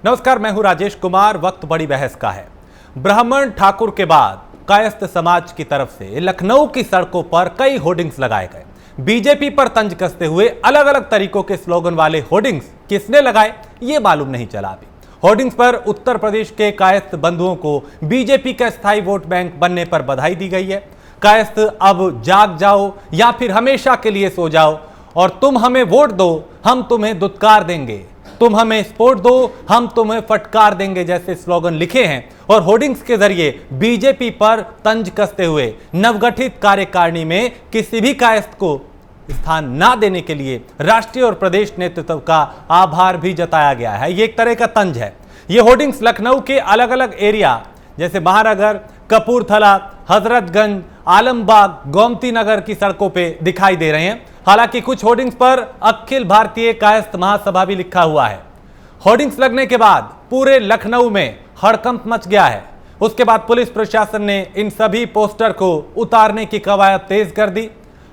नमस्कार, मैं हूं राजेश कुमार। वक्त बड़ी बहस का है। ब्राह्मण ठाकुर के बाद कायस्थ समाज की तरफ से लखनऊ की सड़कों पर कई होर्डिंग्स लगाए गए। बीजेपी पर तंज कसते हुए अलग अलग तरीकों के स्लोगन वाले होर्डिंग्स किसने लगाए ये मालूम नहीं चला। अभी होर्डिंग्स पर उत्तर प्रदेश के कायस्थ बंधुओं को बीजेपी का स्थायी वोट बैंक बनने पर बधाई दी गई है। कायस्थ अब जाग जाओ या फिर हमेशा के लिए सो जाओ, और तुम हमें वोट दो हम तुम्हें दुत्कार देंगे, तुम हमें सपोर्ट दो हम तुम्हें फटकार देंगे जैसे स्लोगन लिखे हैं और होर्डिंग्स के जरिए बीजेपी पर तंज कसते हुए नवगठित कार्यकारिणी में किसी भी कायस्थ को स्थान ना देने के लिए राष्ट्रीय और प्रदेश नेतृत्व का आभार भी जताया गया है। ये एक तरह का तंज है। ये होर्डिंग्स लखनऊ के अलग अलग एरिया जैसे महानगर, कपूरथला, हजरतगंज, आलमबाग, गोमती नगर की सड़कों पे दिखाई दे रहे हैं। हालांकि कुछ होर्डिंग्स पर अखिल भारतीय कायस्थ महासभा भी लिखा हुआ है। होर्डिंग्स लगने के बाद पूरे लखनऊ में हड़कंप मच गया है। उसके बाद पुलिस प्रशासन ने इन सभी पोस्टर को उतारने की कवायद तेज कर दी।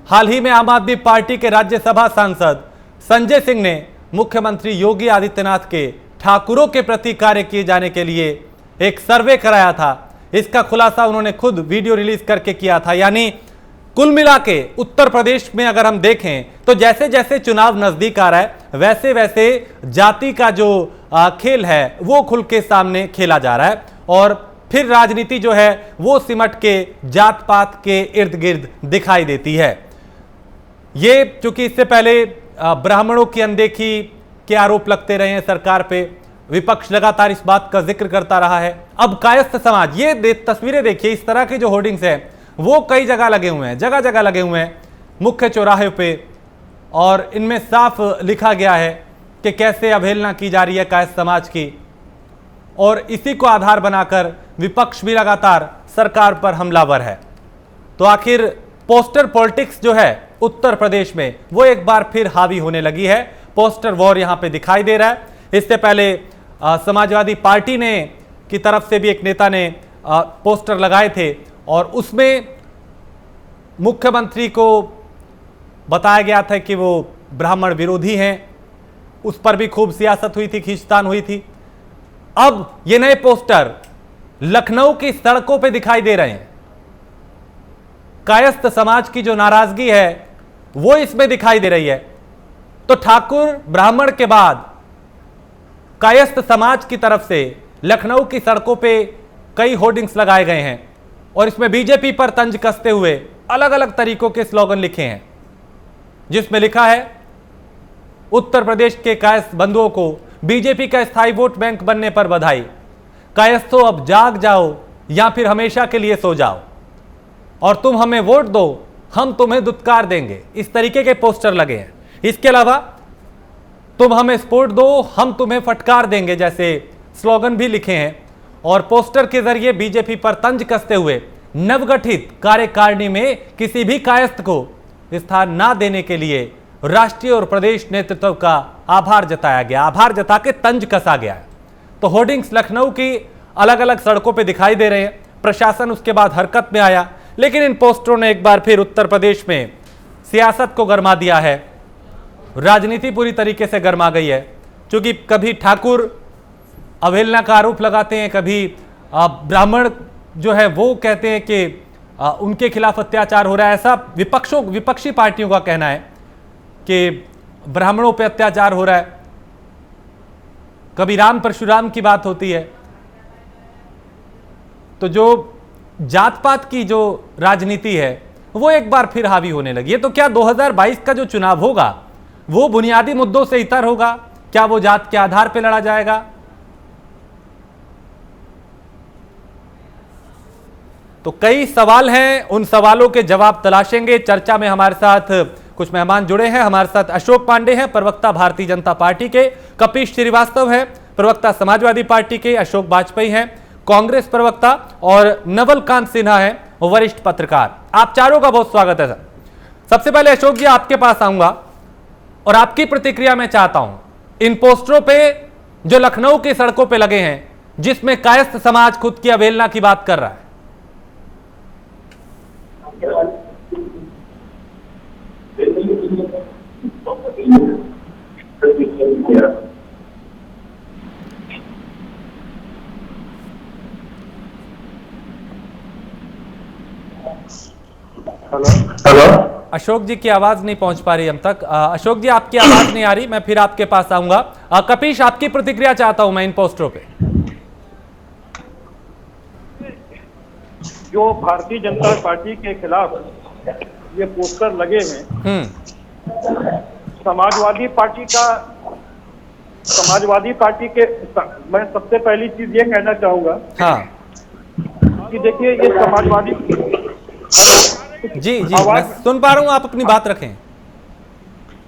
हाल ही में आम आदमी पार्टी के राज्यसभा सांसद संजय सिंह ने मुख्यमंत्री योगी आदित्यनाथ के ठाकुरों के प्रति कार्य किए जाने के लिए एक सर्वे कराया था। इसका खुलासा उन्होंने खुद वीडियो रिलीज करके किया था। यानी कुल मिला के उत्तर प्रदेश में अगर हम देखें तो जैसे जैसे चुनाव नजदीक आ रहा है वैसे वैसे जाति का जो खेल है वो खुल के सामने खेला जा रहा है, और फिर राजनीति जो है वो सिमट के जात पात के इर्द गिर्द दिखाई देती है। ये चूंकि इससे पहले ब्राह्मणों की अनदेखी के आरोप लगते रहे हैं सरकार पे, विपक्ष लगातार इस बात का जिक्र करता रहा है। अब कायस्थ समाज, ये तस्वीरें देखिए, इस तरह के जो होर्डिंग्स हैं वो कई जगह लगे हुए हैं, जगह जगह लगे हुए हैं मुख्य चौराहे पे, और इनमें साफ लिखा गया है कि कैसे अवहेलना की जा रही है कायस्थ समाज की, और इसी को आधार बनाकर विपक्ष भी लगातार सरकार पर हमलावर है। तो आखिर पोस्टर पॉलिटिक्स जो है उत्तर प्रदेश में वो एक बार फिर हावी होने लगी है। पोस्टर वॉर यहां पे दिखाई दे रहा है। इससे पहले समाजवादी पार्टी ने की तरफ से भी एक नेता ने पोस्टर लगाए थे और उसमें मुख्यमंत्री को बताया गया था कि वो ब्राह्मण विरोधी हैं। उस पर भी खूब सियासत हुई थी, खींचतान हुई थी। अब ये नए पोस्टर लखनऊ की सड़कों पे दिखाई दे रहे हैं। कायस्थ समाज की जो नाराजगी है वो इसमें दिखाई दे रही है। तो ठाकुर ब्राह्मण के बाद कायस्थ समाज की तरफ से लखनऊ की सड़कों पे कई होर्डिंग्स लगाए गए हैं और इसमें बीजेपी पर तंज कसते हुए अलग अलग तरीकों के स्लोगन लिखे हैं, जिसमें लिखा है उत्तर प्रदेश के कायस्थ बंधुओं को बीजेपी का स्थायी वोट बैंक बनने पर बधाई, कायस्थों अब जाग जाओ या फिर हमेशा के लिए सो जाओ, और तुम हमें वोट दो हम तुम्हें दुत्कार देंगे। इस तरीके के पोस्टर लगे हैं। इसके अलावा तुम हमें सपोर्ट दो हम तुम्हें फटकार देंगे जैसे स्लोगन भी लिखे हैं, और पोस्टर के जरिए बीजेपी पर तंज कसते हुए नवगठित कार्यकारिणी में किसी भी कायस्थ को स्थान ना देने के लिए राष्ट्रीय और प्रदेश नेतृत्व का आभार जताया गया, आभार जता के तंज कसा गया है। तो होर्डिंग्स लखनऊ की अलग अलग सड़कों पे दिखाई दे रहे हैं। प्रशासन उसके बाद हरकत में आया, लेकिन इन पोस्टरों ने एक बार फिर उत्तर प्रदेश में सियासत को गरमा दिया है। राजनीति पूरी तरीके से गरमा गई है, क्योंकि कभी ठाकुर अवहेलना का आरोप लगाते हैं, कभी ब्राह्मण जो है वो कहते हैं कि उनके खिलाफ अत्याचार हो रहा है। ऐसा विपक्षी पार्टियों का कहना है कि ब्राह्मणों पे अत्याचार हो रहा है। कभी राम परशुराम की बात होती है। तो जो जात पात की जो राजनीति है वो एक बार फिर हावी होने लगी है। तो क्या 2022 का जो चुनाव होगा वो बुनियादी मुद्दों से इतर होगा? क्या वो जात के आधार पर लड़ा जाएगा? तो कई सवाल हैं, उन सवालों के जवाब तलाशेंगे। चर्चा में हमारे साथ कुछ मेहमान जुड़े हैं। हमारे साथ अशोक पांडे हैं, प्रवक्ता भारतीय जनता पार्टी के, कपिश श्रीवास्तव है, प्रवक्ता समाजवादी पार्टी के, अशोक वाजपेयी हैं, कांग्रेस प्रवक्ता, और नवलकांत सिन्हा है, वरिष्ठ पत्रकार। आप चारों का बहुत स्वागत है सर। सबसे पहले अशोक जी आपके पास आऊंगा और आपकी प्रतिक्रिया मैं चाहता हूं इन पोस्टरों पे जो लखनऊ की सड़कों पे लगे हैं, जिसमें कायस्थ समाज खुद की अवहेलना की बात कर रहा है। हेलो। अशोक जी की आवाज नहीं पहुंच पा रही हम तक। अशोक जी आपकी आवाज नहीं आ रही, मैं फिर आपके पास आऊंगा। कपीश, आपकी प्रतिक्रिया चाहता हूं मैं इन पोस्टरों पे। जो भारतीय जनता पार्टी के खिलाफ ये पोस्टर लगे हैं, समाजवादी पार्टी के मैं सबसे पहली चीज ये कहना चाहूंगा कि देखिए ये समाजवादी जी मैं सुन पा रहा हूं, आप अपनी बात रखें।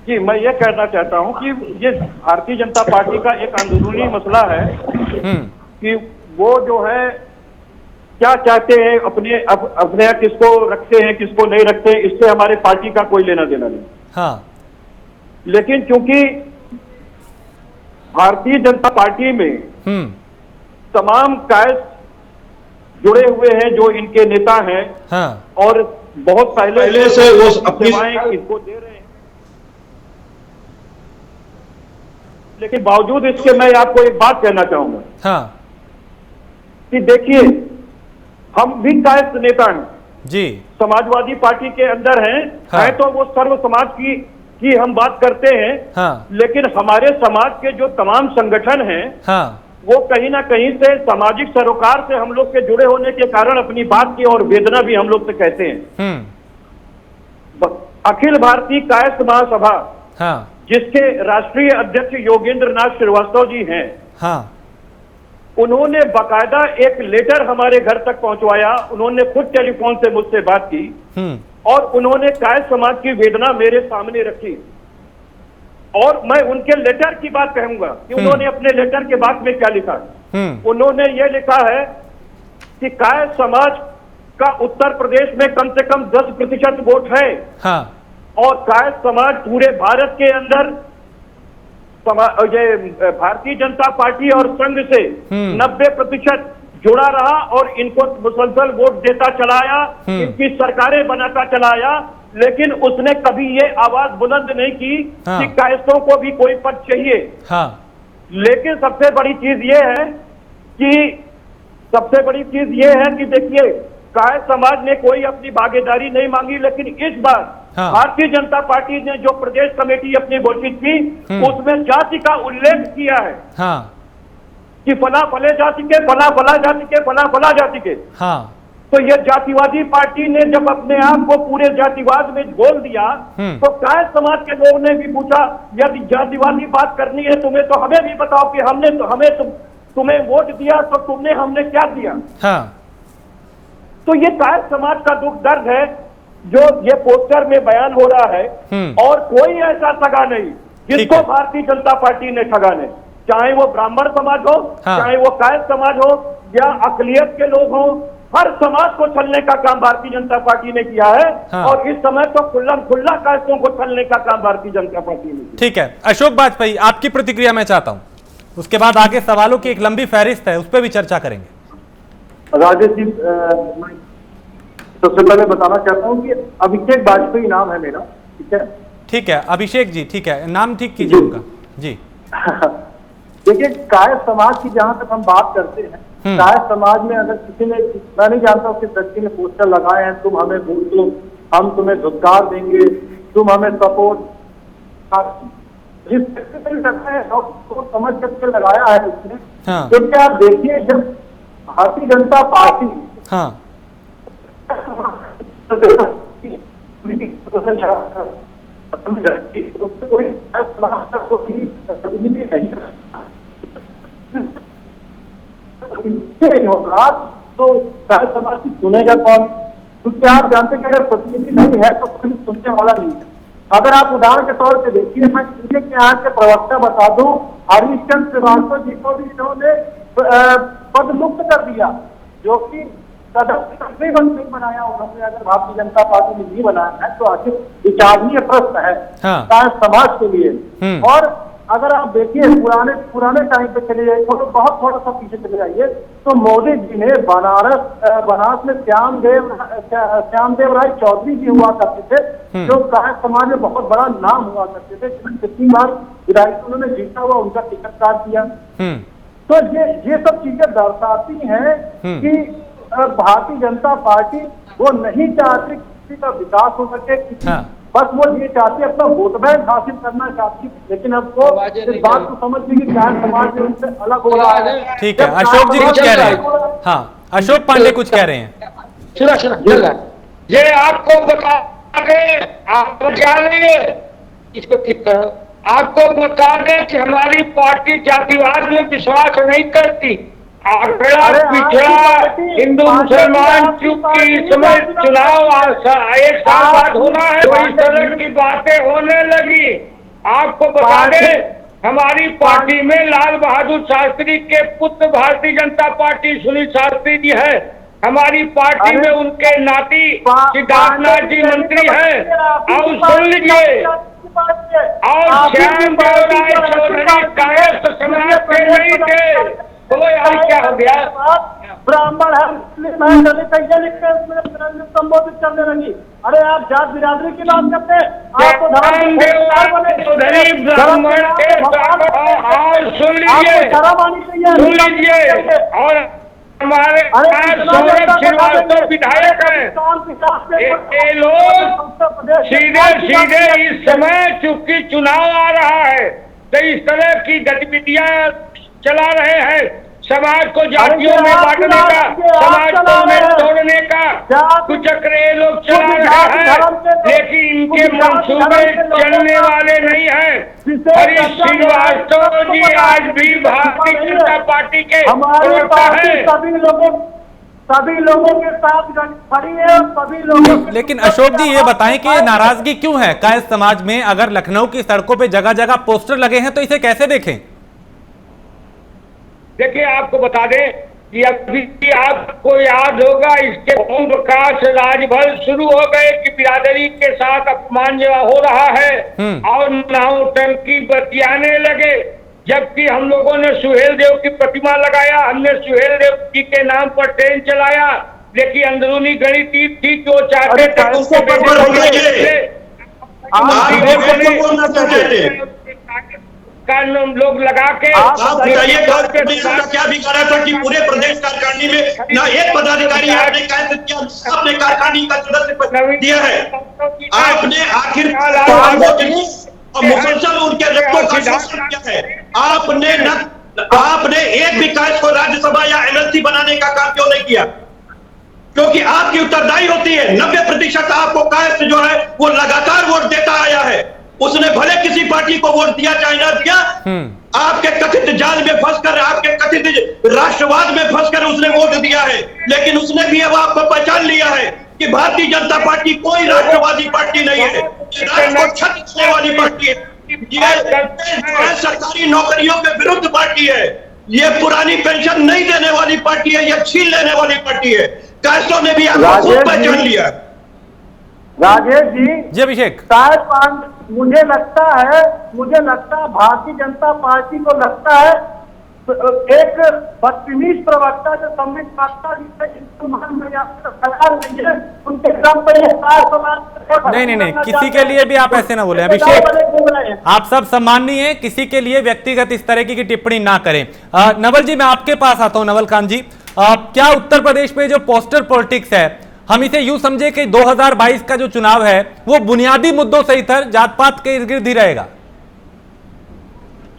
जी, मैं ये कहना चाहता हूं कि ये भारतीय जनता पार्टी का एक अंदरूनी मसला है कि वो जो है क्या चाहते हैं, अपने किसको रखते हैं किसको नहीं रखते, इससे हमारे पार्टी का कोई लेना देना नहीं। हाँ। लेकिन चूंकि भारतीय जनता पार्टी में तमाम कायस जुड़े हुए हैं जो इनके नेता हैं, हाँ। और बहुत पहले से वो अपनी सेवाएं इनको दे रहे हैं, लेकिन बावजूद इसके मैं आपको एक बात कहना चाहूंगा। हाँ। कि देखिए हम भी कायस्थ नेता हैं जी, समाजवादी पार्टी के अंदर हैं। हाँ। है तो वो सर्व समाज की हम बात करते हैं। हाँ। लेकिन हमारे समाज के जो तमाम संगठन हैं, हाँ। वो कहीं ना कहीं से सामाजिक सरोकार से हम लोग के जुड़े होने के कारण अपनी बात की और वेदना भी हम लोग से कहते हैं। अखिल भारतीय कायस्थ महासभा, हाँ। जिसके राष्ट्रीय अध्यक्ष योगेंद्र नाथ श्रीवास्तव जी हैं, हाँ। उन्होंने बाकायदा एक लेटर हमारे घर तक पहुंचवाया। उन्होंने खुद टेलीफोन से मुझसे बात की और उन्होंने कायस्थ समाज की वेदना मेरे सामने रखी। और मैं उनके लेटर की बात कहूंगा कि उन्होंने अपने लेटर के बाद में क्या लिखा। उन्होंने ये लिखा है कि कायस्थ समाज का उत्तर प्रदेश में कम से कम 10% वोट है। हाँ। और कायस्थ समाज पूरे भारत के अंदर ये भारतीय जनता पार्टी और संघ से 90% जुड़ा रहा और इनको मुसलसल वोट देता चलाया, इनकी सरकारें बनाता चलाया। लेकिन उसने कभी ये आवाज बुलंद नहीं की कि कायस्थों को भी कोई पद चाहिए। हाँ। लेकिन सबसे बड़ी चीज ये है कि देखिए कायस्थ समाज ने कोई अपनी भागीदारी नहीं मांगी, लेकिन इस बार भारतीय जनता पार्टी ने जो प्रदेश कमेटी अपनी घोषित की उसमें जाति का उल्लेख किया है। हाँ। कि फला फले जाति के, फला फला जाति के, फला फला जाति के। हाँ। तो ये जातिवादी पार्टी ने जब अपने आप को पूरे जातिवाद में घोल दिया तो कायस्थ समाज के लोगों ने भी पूछा, यदि जातिवादी बात करनी है तुम्हें तो हमें भी बताओ कि तुम्हें वोट दिया तो तुमने हमने क्या दिया। हाँ। तो ये कायस्थ समाज का दुख दर्द है जो ये पोस्टर में बयान हो रहा है। और कोई ऐसा ठगा नहीं जिसको भारतीय जनता पार्टी ने ठगा नहीं, चाहे वो ब्राह्मण समाज हो, चाहे वो कायस्थ समाज हो या अकलियत के लोग हो, हर समाज को छलने का काम भारतीय जनता पार्टी ने किया है। और इस समय तो खुल्ला कायस्थों को छलने का काम भारतीय जनता पार्टी ने किया। ठीक है, अशोक बाजपेयी आपकी प्रतिक्रिया मैं चाहता हूं, उसके बाद आगे सवालों की एक लंबी फहरिस्त है, उस पर भी चर्चा करेंगे। राजेश जी, सबसे पहले बताना चाहता हूँ कि अभिषेक बाजपेयी नाम है मेरा। ठीक है, ठीक है अभिषेक जी, ठीक है, नाम ठीक कीजिए उनका जी। देखिए कायस्थ समाज की जहां तक हम बात करते हैं, कायस्थ समाज में अगर किसी ने, मैं नहीं जानता उसके व्यक्ति ने पोस्टर लगाए हैं, तुम हमें वोट दो, हम तुम्हें धुतकार देंगे, तुम हमें सपोर्ट, जिस व्यक्ति ने रखा है तो समझ करके लगाया है उसने। क्योंकि आप देखिए जब भारतीय जनता पार्टी होगा तो कायस्थ समाज की सुनेगा कौन? क्योंकि आप जानते हैं कि अगर प्रतिनिधि नहीं है तो कोई सुनने वाला नहीं है। अगर आप उदाहरण के तौर पे देखिए, मैं इंडिया के यहाँ के प्रवक्ता बता दूं, हरीशचंद्र श्रीवास्तव जी को भी इन्होंने पद मुक्त कर दिया, जो कि तकरीबन नहीं बनाया उन्होंने। अगर भारतीय जनता पार्टी ने नहीं बनाया है तो आखिर विचारणीय प्रश्न है कायस्थ समाज के लिए। और अगर आप देखिए पुराने टाइम पे चले जाइए, बहुत थोड़ा सा पीछे चले जाइए, तो मोदी जी ने बनारस में श्यामदेव राय चौधरी जी हुआ करते थे, जो कायस्थ समाज में बहुत बड़ा नाम हुआ करते थे। कितनी बार विधायक उन्होंने जीता हुआ उनका टिकट काट दिया। तो ये सब चीजें दर्शाती हैं कि भारतीय जनता पार्टी वो नहीं चाहते किसी का विकास हो सके, किसी बस वो ये चाहती है अपना वोट बैंक हासिल करना चाहती है। लेकिन अब वो इस बात को समझ ली कि कायर समाज में उनसे अलग हो रहा है। ठीक है, अशोक जी कुछ कह रहे हैं। हाँ, अशोक पांडे कुछ कह रहे हैं। ये आपको बता दें, आप जाने इसको ठीक करो, आपको बता दें कि हमारी पार्टी जातिवाद में विश्वास नहीं करती। अगला पिछड़ा हिंदू मुसलमान चूंकि इस समय चुनाव 1 साल बाद होना है, तो इस तरह की बातें होने लगी। आपको बता दें, हमारी पार्टी में लाल बहादुर शास्त्री के पुत्र भारतीय जनता पार्टी सुनील शास्त्री जी है। हमारी पार्टी में उनके नाती सिद्धार्थनाथ जी मंत्री हैं। और सुन लीजिए, और श्याम देव राय चौधरी कायस्थ समाज के नहीं थे। तो यार क्या हो गया? ब्राह्मण है, मुस्लिम है, दलित है, लिख के संबोधित करने लगी। अरे आप जात बिरादरी की बात करते हैं, आप तो ब्राह्मण के और सुन लीजिए, और हमारे सौरभ श्रीवास्तव विधायक हैं। ये लोग सीधे इस समय चूंकि चुनाव आ रहा है, तो इस तरह की गतिविधियां चला रहे हैं। समाज को जातियों में बांटने का, समाज को में तोड़ने का कुचक्र ये लोग चला रहे हैं। लेकिन इनके मंसूबे चलने वाले नहीं हैं। हरीश श्रीवास्तव जी आज भी भारतीय जनता पार्टी के प्रवक्ता हैं। सभी लोगों के साथ खड़ी है, सभी लोगों। लेकिन अशोक जी ये बताएं कि ये नाराजगी क्यों है कायस्थ समाज में? अगर लखनऊ की सड़कों पे जगह जगह पोस्टर लगे हैं तो इसे कैसे देखें? देखिए, आपको बता दें कि अभी आपको याद होगा, इसके ओम प्रकाश राजभर शुरू हो गए कि बिरादरी के साथ अपमान जो हो रहा है और नौटंकी बतियाने लगे। जबकि हम लोगों ने सुहेल देव की प्रतिमा लगाया, हमने सुहेल देव जी के नाम पर ट्रेन चलाया, लेकिन अंदरूनी गणित थी कि वो चाहते का लोग लगा के। आप बताइए, क्या बिगाड़ा था कि पूरे प्रदेश कार्यकारिणी में ना एक पदाधिकारी आपने कैद किया, आपने कार्यकारिणी का सदस्य दिया है। आपने आखिर मुसलसल उनके रक्तों का शोषण किया है। आपने एक भी कायद को राज्यसभा या एमएलसी बनाने का काम क्यों नहीं किया? क्योंकि आपकी उत्तरदायी होती है। 90% आपको कायद जो है वो लगातार वोट देता आया है। उसने भले किसी पार्टी को वोट दिया चाहे ना दिया, आपके कथित जाल में फंसकर, आपके कथित राष्ट्रवाद में फंसकर उसने वोट दिया है। लेकिन उसने भी अब आपको पहचान लिया है कि भारतीय जनता पार्टी कोई राष्ट्रवादी पार्टी नहीं है, राष्ट्र को क्षति देने वाली पार्टी है। ये सरकारी नौकरियों के विरुद्ध पार्टी है। ये पुरानी पेंशन नहीं देने वाली पार्टी है, ये छीन लेने वाली पार्टी है। कायस्थों ने भी आपको खूब पहचान लिया। राजेश जी, अभिषेक, शायद मुझे लगता है भारतीय जनता पार्टी को लगता है एक बदतमीज प्रवक्ता जो संबित वक्ता नहीं, किसी के लिए भी आप ऐसे ना बोले। अभिषेक, आप सब सम्माननीय हैं, किसी के लिए व्यक्तिगत इस तरह की टिप्पणी ना करें। नवल जी, मैं आपके पास आता हूं। नवल कांत जी, क्या उत्तर प्रदेश में जो पोस्टर पॉलिटिक्स है, हम इसे यूं समझे कि 2022 का जो चुनाव है वो बुनियादी मुद्दों से इतर जात पात के इर्द गिर्द ही रहेगा?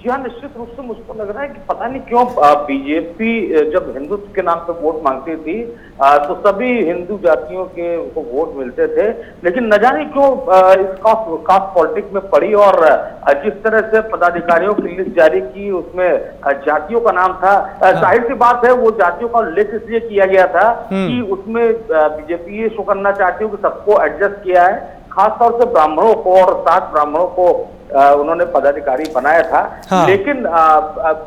जी हाँ, निश्चित रूप से मुझको लग रहा है कि पता नहीं क्यों बीजेपी जब हिंदुत्व के नाम पर वोट मांगती थी तो सभी हिंदू जातियों के को वोट मिलते थे। लेकिन न जाने क्यों इस कास्ट पॉलिटिक्स में पड़ी और जिस तरह से पदाधिकारियों की लिस्ट जारी की उसमें जातियों का नाम था। जाहिर सी बात है, वो जातियों का उल्लेख इसलिए किया गया था कि उसमें बीजेपी ये शो करना चाहती है कि सबको एडजस्ट किया है, खासतौर से ब्राह्मणों को और 7 ब्राह्मणों को उन्होंने पदाधिकारी बनाया था। हाँ। लेकिन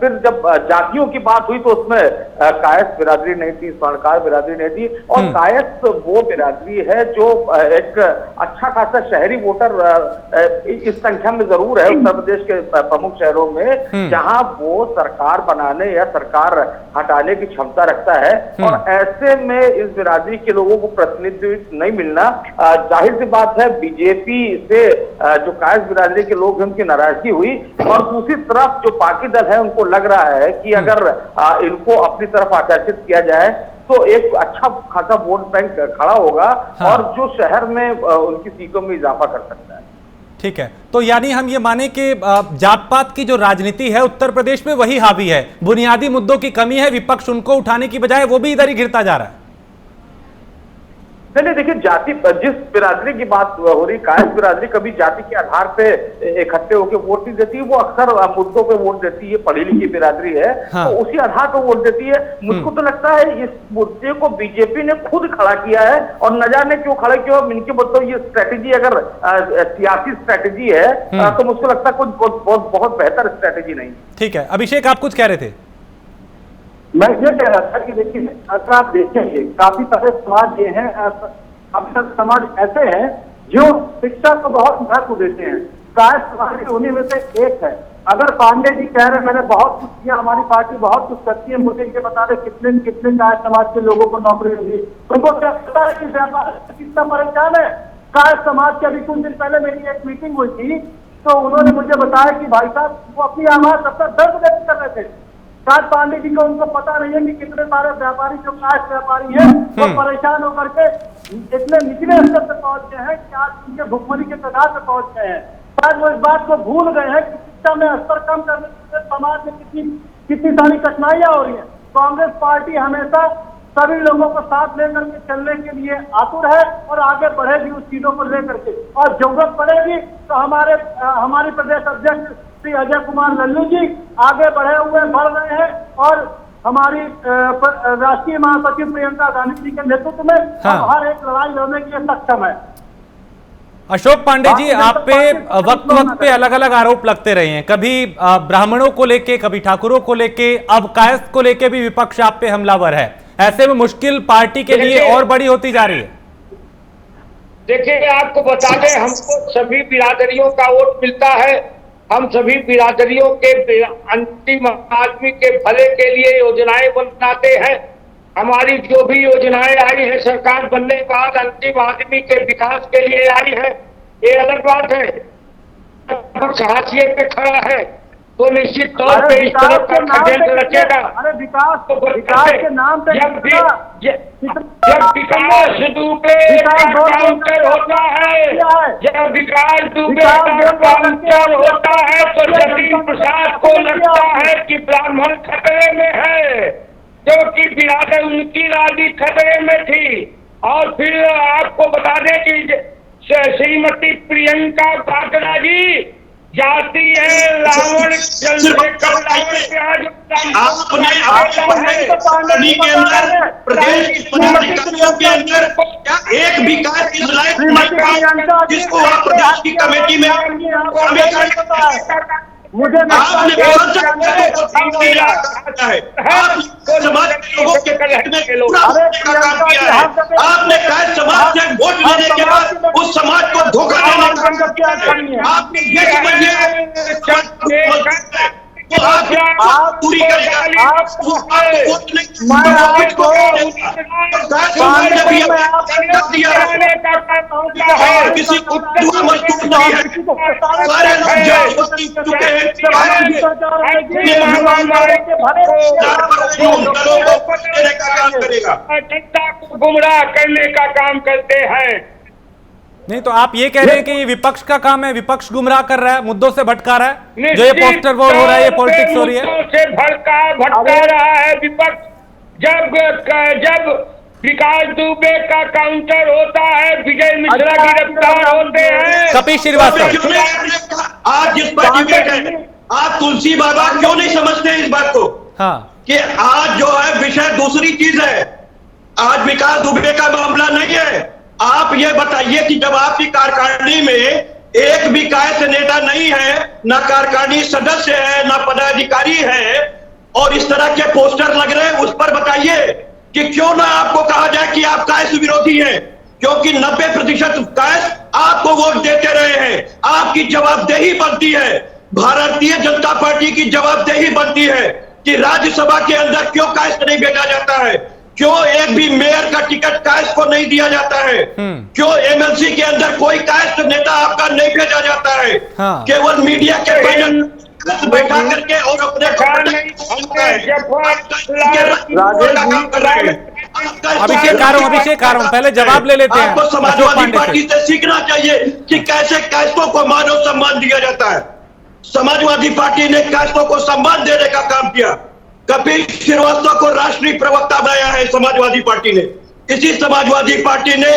फिर जब जातियों की बात हुई तो उसमें कायस्थ बिरादरी नहीं थी, स्वर्णकार बिरादरी नहीं थी। और कायस्थ वो बिरादरी है जो एक अच्छा खासा शहरी वोटर इस संख्या में जरूर है उत्तर प्रदेश के प्रमुख शहरों में, जहां वो सरकार बनाने या सरकार हटाने की क्षमता रखता है। और ऐसे में इस बिरादरी के लोगों को प्रतिनिधित्व नहीं मिलना जाहिर सी बात है। बीजेपी से जो कायस्थ बिरादरी के लोग लोग उनकी नाराजगी हुई। और दूसरी तरफ जो बाकी दल है उनको लग रहा है कि अगर इनको अपनी तरफ आकर्षित किया जाए तो एक अच्छा खासा वोट बैंक खड़ा होगा। हाँ। और जो शहर में उनकी सीटों में इजाफा कर सकता है। ठीक है, तो यानी हम ये माने कि जात पात की जो राजनीति है उत्तर प्रदेश में वही हावी है, बुनियादी मुद्दों की कमी है, विपक्ष उनको उठाने की बजाय वो भी इधर ही घिरता जा रहा है। नहीं, देखिए जाति, जिस बिरादरी की बात हो रही, कायस्थ बिरादरी कभी जाति के आधार पे इकट्ठे होकर वोट नहीं देती, वो अक्सर मुद्दों पे वोट देती है। पढ़ी लिखी बिरादरी है। हाँ। तो उसी आधार पर वोट देती है। मुझको तो लगता है इस मुद्दे को बीजेपी ने खुद खड़ा किया है और न जाने क्यों खड़ा किया। इनके मतलब ये स्ट्रैटेजी अगर सियासी स्ट्रैटेजी है तो मुझको लगता है कुछ बहुत बेहतर स्ट्रैटेजी नहीं। ठीक है, अभिषेक आप कुछ कह रहे थे? मैं ये कह रहा था कि देखिए, अगर आप देखेंगे काफी सारे समाज ये हैं, काफी सारे समाज ऐसे हैं जो शिक्षा को बहुत महत्व देते हैं। कायस्थ समाज उन्हीं में से एक है। अगर पांडे जी कह रहे हैं मैंने बहुत कुछ किया, हमारी पार्टी बहुत कुछ करती है, मुझे ये बता रहे कितने कितने कायस्थ समाज के लोगों को नौकरी दी, उनको क्या पता है कि व्यापार कितना परेशान है कायस्थ समाज के। अभी कुछ दिन पहले मेरी एक मीटिंग हुई थी तो उन्होंने मुझे बताया कि भाई साहब वो अपनी आवाज अपना दर्द व्यक्त कर रहे थे। कायस्थ पांडे जी को उनको पता नहीं है कि कितने सारे व्यापारी जो कायस्थ व्यापारी हैं वो परेशान होकर के इतने निचले स्तर पर पहुंच गए हैं कि आज उनके भुखमरी के कगार पर पहुंच गए हैं। शायद वो इस बात को भूल गए हैं कि शिक्षा में स्तर कम करने से समाज में कितनी सारी कठिनाइयां हो रही है। कांग्रेस पार्टी हमेशा सभी लोगों को साथ लेकर के चलने के लिए आतुर है और आगे बढ़ेगी उस चीजों को लेकर के। और जरूरत पड़ेगी तो हमारे प्रदेश अध्यक्ष श्री अजय कुमार लल्लू जी आगे बढ़ रहे हैं और हमारी राष्ट्रीय महासचिव प्रियंका गांधी जी के नेतृत्व में हर एक लड़ाई लड़ने के लिए सक्षम है। अशोक पांडे जी, आप पे वक्त वक्त पे अलग अलग आरोप लगते रहे हैं, कभी ब्राह्मणों को लेके, कभी ठाकुरों को लेके, अब कायस्थ को लेके भी विपक्ष आप पे हमलावर है। ऐसे में मुश्किल पार्टी के लिए और बड़ी होती जा रही है। देखिए, आपको बता दें, हमको सभी बिरादरियों का वोट मिलता है। हम सभी बिरादरियों के अंतिम आदमी के भले के लिए योजनाएं बनाते हैं। हमारी जो भी योजनाएं आई है सरकार बनने के बाद अंतिम आदमी के विकास के लिए आई है, ये अलग बात है। हाशिए पे खड़ा है तो निश्चित तौर पे इस तरह का षड्यंत्र रचेगा। अरे विकास के नाम पे जब विकास दुबे का काउंटर होता है, जब विकास दुबे का काउंटर होता है तो जतिन प्रसाद को लगता है कि ब्राह्मण खतरे में है, क्योंकि बिरादर उनकी राजी खतरे में थी। और फिर आपको बता दें कि श्रीमती प्रियंका वाड्रा जी जाती है रावण प्रदेश के अंदर क्या एक भी कार्य इस लायक जिसको आप प्रदेश की कमेटी में शामिल कर मुझे आपने समाज के लोगों के का काम किया है। आपने कायस्थ समाज से वोट लेने के बाद उस समाज को धोखा देने का काम किया है। आपने ये समझिए तो आप पूरी करेगा। किसी को मजबूर नहीं है, सारे जनता को गुमराह करने का काम करते हैं। नहीं तो आप ये कह रहे हैं कि ये विपक्ष का काम है, विपक्ष गुमराह कर रहा है, मुद्दों से भटका रहा है, जो ये पोस्टर वोट हो रहा है, ये पॉलिटिक्स हो रही है, मुद्दों से भटका रहा है विपक्ष। जब विकास दुबे का काउंटर होता है, विजय मिश्रा गिरफ्तार होते हैं, कपिल श्रीवास्तव आज जिस पर डिबेट है, आप तुलसी बाबा क्यों नहीं समझते इस बात को? हाँ, कि आज जो है विषय दूसरी चीज है। आज विकास दुबे का मामला नहीं है। आप ये बताइए कि जब आपकी कार्यकारिणी में एक भी कायस्थ नेता नहीं है, ना कार्यकारिणी सदस्य है, ना पदाधिकारी है, और इस तरह के पोस्टर लग रहे हैं, उस पर बताइए कि क्यों ना आपको कहा जाए कि आप कायस्थ विरोधी हैं, क्योंकि 90% कायस्थ आपको वोट देते रहे हैं। आपकी जवाबदेही बनती है, भारतीय जनता पार्टी की जवाबदेही बनती है कि राज्यसभा के अंदर क्यों कायस्थ नहीं भेजा जाता है, क्यों एक भी मेयर का टिकट कायस्थ को नहीं दिया जाता है? क्यों एमएलसी के अंदर कोई कायस्थ नेता आपका नहीं भेजा जाता है? हाँ। केवल मीडिया के पैनल बैठा करके और अपने अभिषेक आ रहा हूं, पहले जवाब ले लेते हैं। आपको समाजवादी पार्टी से सीखना चाहिए कि कैसे कायस्थों को मानव सम्मान दिया जाता है। समाजवादी पार्टी ने कायस्थों को सम्मान देने का काम किया। कपिल श्रीवास्तव को राष्ट्रीय प्रवक्ता बनाया है समाजवादी पार्टी ने। इसी समाजवादी पार्टी ने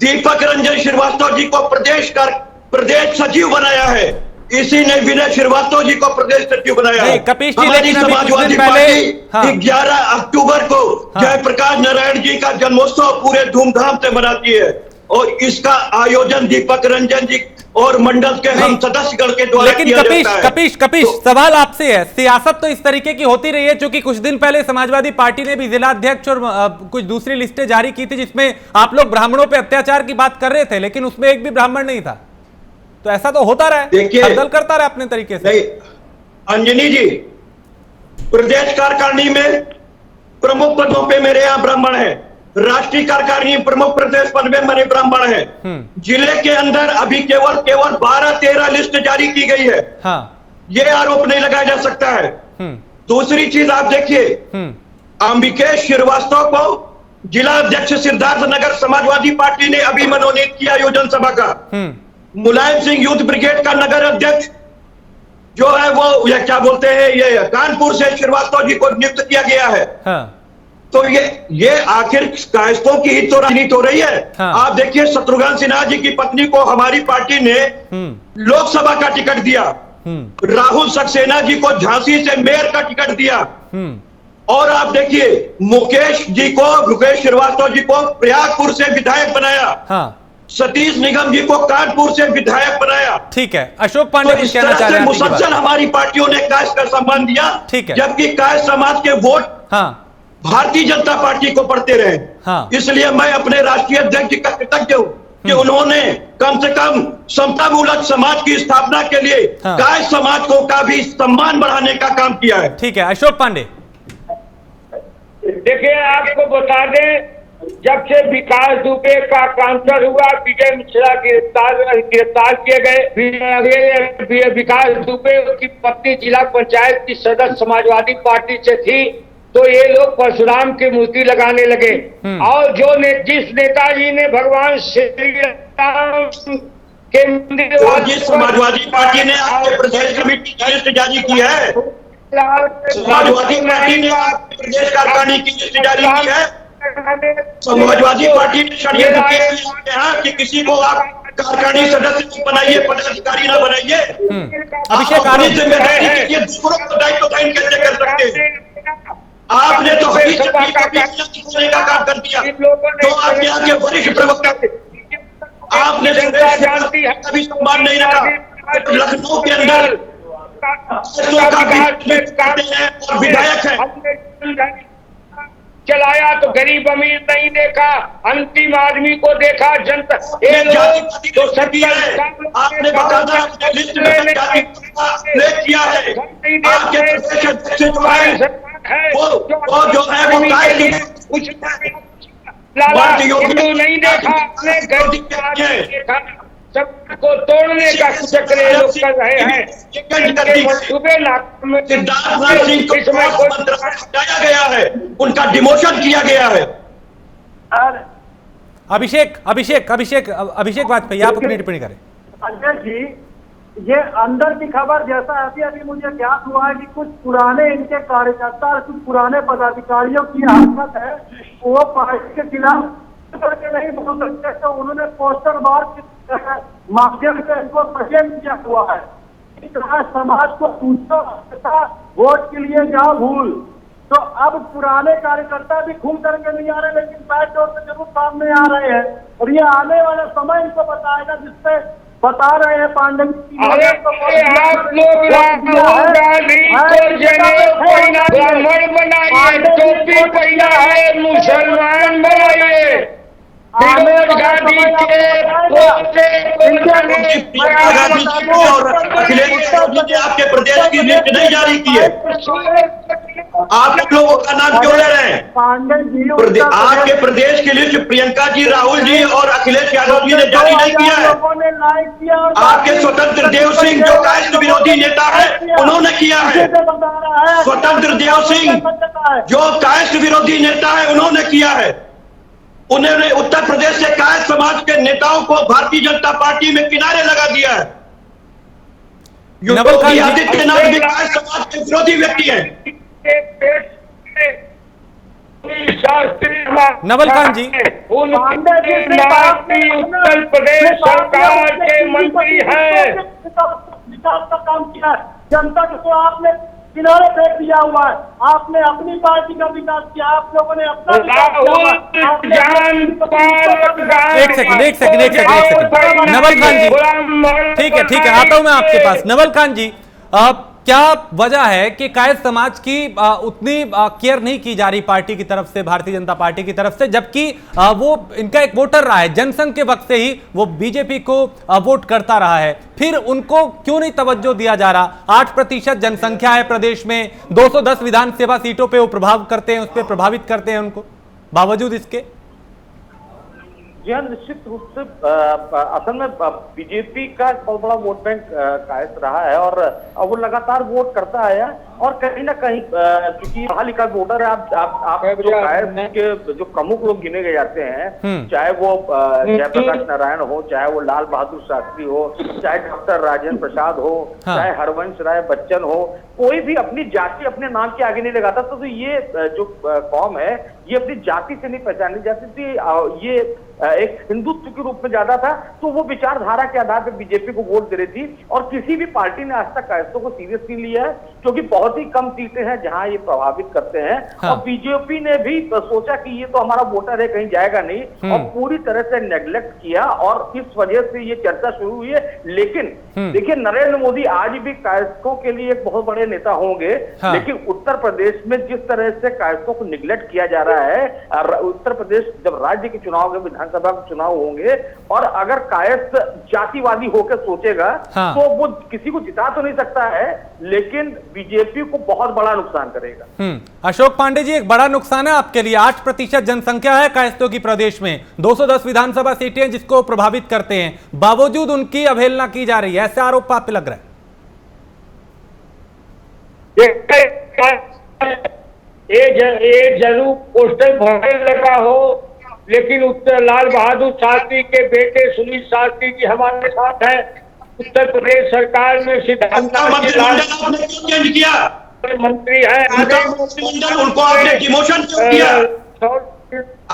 दीपक रंजन श्रीवास्तव जी को प्रदेश सचिव बनाया है। इसी ने विनय श्रीवास्तव जी को प्रदेश सचिव बनाया है। हमारी समाजवादी पार्टी 11 अक्टूबर को जयप्रकाश नारायण जी का जन्मोत्सव पूरे धूमधाम से मनाती है और इसका आयोजन दीपक रंजन जी और मंडल के हम सदस्यगण के द्वारा किया जाता है। कपिश, सवाल आपसे है, सियासत तो इस तरीके की होती रही है, क्योंकि कुछ दिन पहले समाजवादी पार्टी ने भी जिला अध्यक्ष और कुछ दूसरी लिस्टें जारी की थी जिसमें आप लोग ब्राह्मणों पे अत्याचार की बात कर रहे थे, लेकिन उसमें एक भी ब्राह्मण नहीं था। तो ऐसा तो होता रहा, देखिए दल करता रहा अपने तरीके से। अंजनी जी, प्रदेश कार्यकारिणी में प्रमुख पदों पे मेरे यहाँ ब्राह्मण है, राष्ट्रीय कार्यकारिणी प्रमुख प्रदेश पद में मेरे ब्राह्मण है। जिले के अंदर अभी केवल 12-13 लिस्ट जारी की गई है। ये आरोप नहीं लगाया जा सकता है। दूसरी चीज आप देखिए, अंबिकेश श्रीवास्तव को जिला अध्यक्ष सिद्धार्थ नगर समाजवादी पार्टी ने अभी मनोनीत किया योजन सभा का। मुलायम सिंह यूथ ब्रिगेड का नगर अध्यक्ष जो है वो ये क्या बोलते हैं, ये कानपुर से श्रीवास्तव जी को नियुक्त किया गया है। तो ये आखिर कायस्थों की ही तो राजनीति हो रही है। आप देखिए, शत्रुघ्न सिन्हा जी की पत्नी को हमारी पार्टी ने लोकसभा का टिकट दिया, राहुल सक्सेना जी को झांसी से मेयर का टिकट दिया, और आप देखिए मुकेश श्रीवास्तव जी को प्रयागपुर से विधायक बनाया, सतीश निगम जी को कानपुर से विधायक बनाया। ठीक है, अशोक पांडे तो इस तरह से मुसलसल हमारी पार्टियों ने कायस्थ का सम्मान दिया, जबकि कायस्थ समाज के वोट भारतीय जनता पार्टी को पड़ते रहे। इसलिए मैं अपने राष्ट्रीय अध्यक्ष जी का कृतज्ञ हूं कि उन्होंने कम से कम समतामूलक समाज की स्थापना के लिए कायस्थ समाज को का भी सम्मान बढ़ाने का काम किया है। ठीक है, अशोक पांडे। देखिए, आपको बता दें, जब से विकास दुबे का काउंटर हुआ, विजय मिश्रा गिरफ्तार किए गए। विकास दुबे की पत्नी जिला पंचायत की सदस्य समाजवादी पार्टी से थी, तो ये लोग परशुराम की मूर्ति लगाने लगे। और जिस नेताजी ने भगवान श्री राम के मंदिर, जिस समाजवादी पार्टी ने आपके प्रदेश कमेटी की लिस्ट जारी की है, समाजवादी पार्टी ने आपके प्रदेश कार्यकारिणी की लिस्ट जारी की है, समाजवादी पार्टी ने षड्यंत्र किया कि किसी को आप कार्यकारिणी सदस्य बनाइए, पदाधिकारी ना बनाइए। अभिषेक दूसरों को दायित्व कैसे कर सकते हैं? आपने तो होने का काम कर दिया। तो आपके यहाँ के वरिष्ठ प्रवक्ता आपने कभी सम्मान नहीं रखा। लखनऊ के अंदर और विधायक है, चलाया तो गरीब अमीर नहीं देखा, अंतिम आदमी को देखा जनता। तो सभी है, आपने बकायदा अपने लिस्ट में किया है। आपके प्रदेश अध्यक्ष जो है वो जो है वो हिंदू नहीं देखा, देखा सबको तोड़ने का चक्र लोग कर रहे हैं। सिद्धार्थ सिंह को हटाया गया है, उनका डिमोशन किया गया है। अभिषेक वाजपेयी, आप अपनी टिप्पणी करें। अजय जी, ये अंदर की खबर जैसा अभी मुझे ज्ञात हुआ है कि कुछ पुराने इनके कार्यकर्ता और कुछ पुराने पदाधिकारियों की हरकत है, वो पार्टी के खिलाफ करके नहीं बोल सकते, तो उन्होंने पोस्टर मार्क माध्यम से इनको प्रेजेंट किया हुआ है। इस तरह समाज को पूछो, वोट के लिए जाओ भूल। तो अब पुराने कार्यकर्ता भी घूम करके नहीं आ रहे, लेकिन बैक डोर से जरूर सामने आ रहे हैं, और ये आने वाला समय इनको बताएगा, जिससे बता रहे हैं पांडे जी। आप लोग ब्राह्मण बनाइए, टोपी पहना है मुसलमान बनाइए, आपके प्रदेश की लिस्ट नहीं जारी की है, आप लोगों का नाम क्यों ले रहे हैं? पांडे जी आपके प्रदेश की लिस्ट प्रियंका जी, राहुल जी और अखिलेश यादव जी ने जारी नहीं किया है। लोगों ने लाइक किया और आपके स्वतंत्र देव सिंह जो कायस्थ विरोधी नेता है उन्होंने किया है। स्वतंत्र देव सिंह जो कायस्थ विरोधी नेता है उन्होंने किया है। उन्होंने उत्तर प्रदेश से कायस्थ समाज के नेताओं को भारतीय जनता पार्टी में किनारे लगा दिया है। योगी आदित्यनाथ भी कायस्थ समाज के विरोधी व्यक्ति हैं। नवल खान जी, उत्तर प्रदेश सरकार के मंत्री हैं। विकास का काम किया है, जनता को आपने किनारे फेंक दिया हुआ है। आपने अपनी पार्टी का विकास किया, आप लोगों ने अपना एक सेकंड नवल खान जी, ठीक है, आता हूं मैं आपके पास। नवल खान जी, क्या वजह है कि कायस्थ समाज की उतनी केयर नहीं की जा रही पार्टी की तरफ से, भारतीय जनता पार्टी की तरफ से, जबकि वो इनका एक वोटर रहा है, जनसंघ के वक्त से ही वो बीजेपी को वोट करता रहा है, फिर उनको क्यों नहीं तवज्जो दिया जा रहा? 8% जनसंख्या है प्रदेश में, 210 विधानसभा सीटों पे वो प्रभाव करते हैं, उस पर प्रभावित करते हैं उनको, बावजूद इसके। जी हाँ, निश्चित रूप से असल में बीजेपी का बहुत बड़ा वोट बैंक कायस्थ रहा है और वो लगातार वोट करता आया और कहीं ना कहीं क्योंकि पढ़ा लिखा वोटर है। आप जो कायस्थ के जो प्रमुख लोग गिने गए जाते हैं, चाहे वो जयप्रकाश नारायण हो, चाहे वो लाल बहादुर शास्त्री हो, चाहे डॉक्टर राजेंद्र प्रसाद हो, चाहे हरवंश राय बच्चन हो, कोई भी अपनी जाति अपने नाम के आगे नहीं लगाता। तो ये जो कौम है ये अपनी जाति से नहीं पहचानी जाती थी, ये एक हिंदुत्व के रूप में ज्यादा था। तो वो विचारधारा के आधार पर बीजेपी को वोट दे रही थी और किसी भी पार्टी ने आज तक कायस्थों को सीरियस नहीं लिया है, क्योंकि बहुत ही कम सीटें हैं जहां ये प्रभावित करते हैं। और बीजेपी ने भी सोचा कि ये तो हमारा वोटर है, कहीं जाएगा नहीं, और पूरी तरह से नेग्लेक्ट किया और इस वजह से ये चर्चा शुरू हुई है। लेकिन देखिए, नरेंद्र मोदी आज भी कायस्थों के लिए एक बहुत बड़े नेता होंगे, लेकिन उत्तर प्रदेश में जिस तरह से कायस्थों को निगलेक्ट किया जा रहा है, उत्तर प्रदेश जब राज्य के चुनाव होंगे, विधानसभा के चुनाव होंगे, और अगर कायस्थ जातिवादी होकर सोचेगा तो वो किसी को जिता तो नहीं सकता है, लेकिन बीजेपी को बहुत बड़ा नुकसान करेगा। अशोक पांडे जी, एक बड़ा नुकसान है आपके लिए। 8% जनसंख्या है कायस्थों की प्रदेश में, 210 विधानसभा सीटें जिसको प्रभावित करते हैं, बावजूद उनकी अवहेलना की जा रही है, ऐसे आरोप आप पे लग रहा है। ये जरूर पोस्टर भरने लगा हो, लेकिन उत्तर लाल बहादुर शास्त्री के बेटे सुनील शास्त्री जी हमारे साथ हैं। उत्तर प्रदेश सरकार में सिद्धांत चेंज किया मंत्री है, उनको आपने डिमोशन क्यों किया?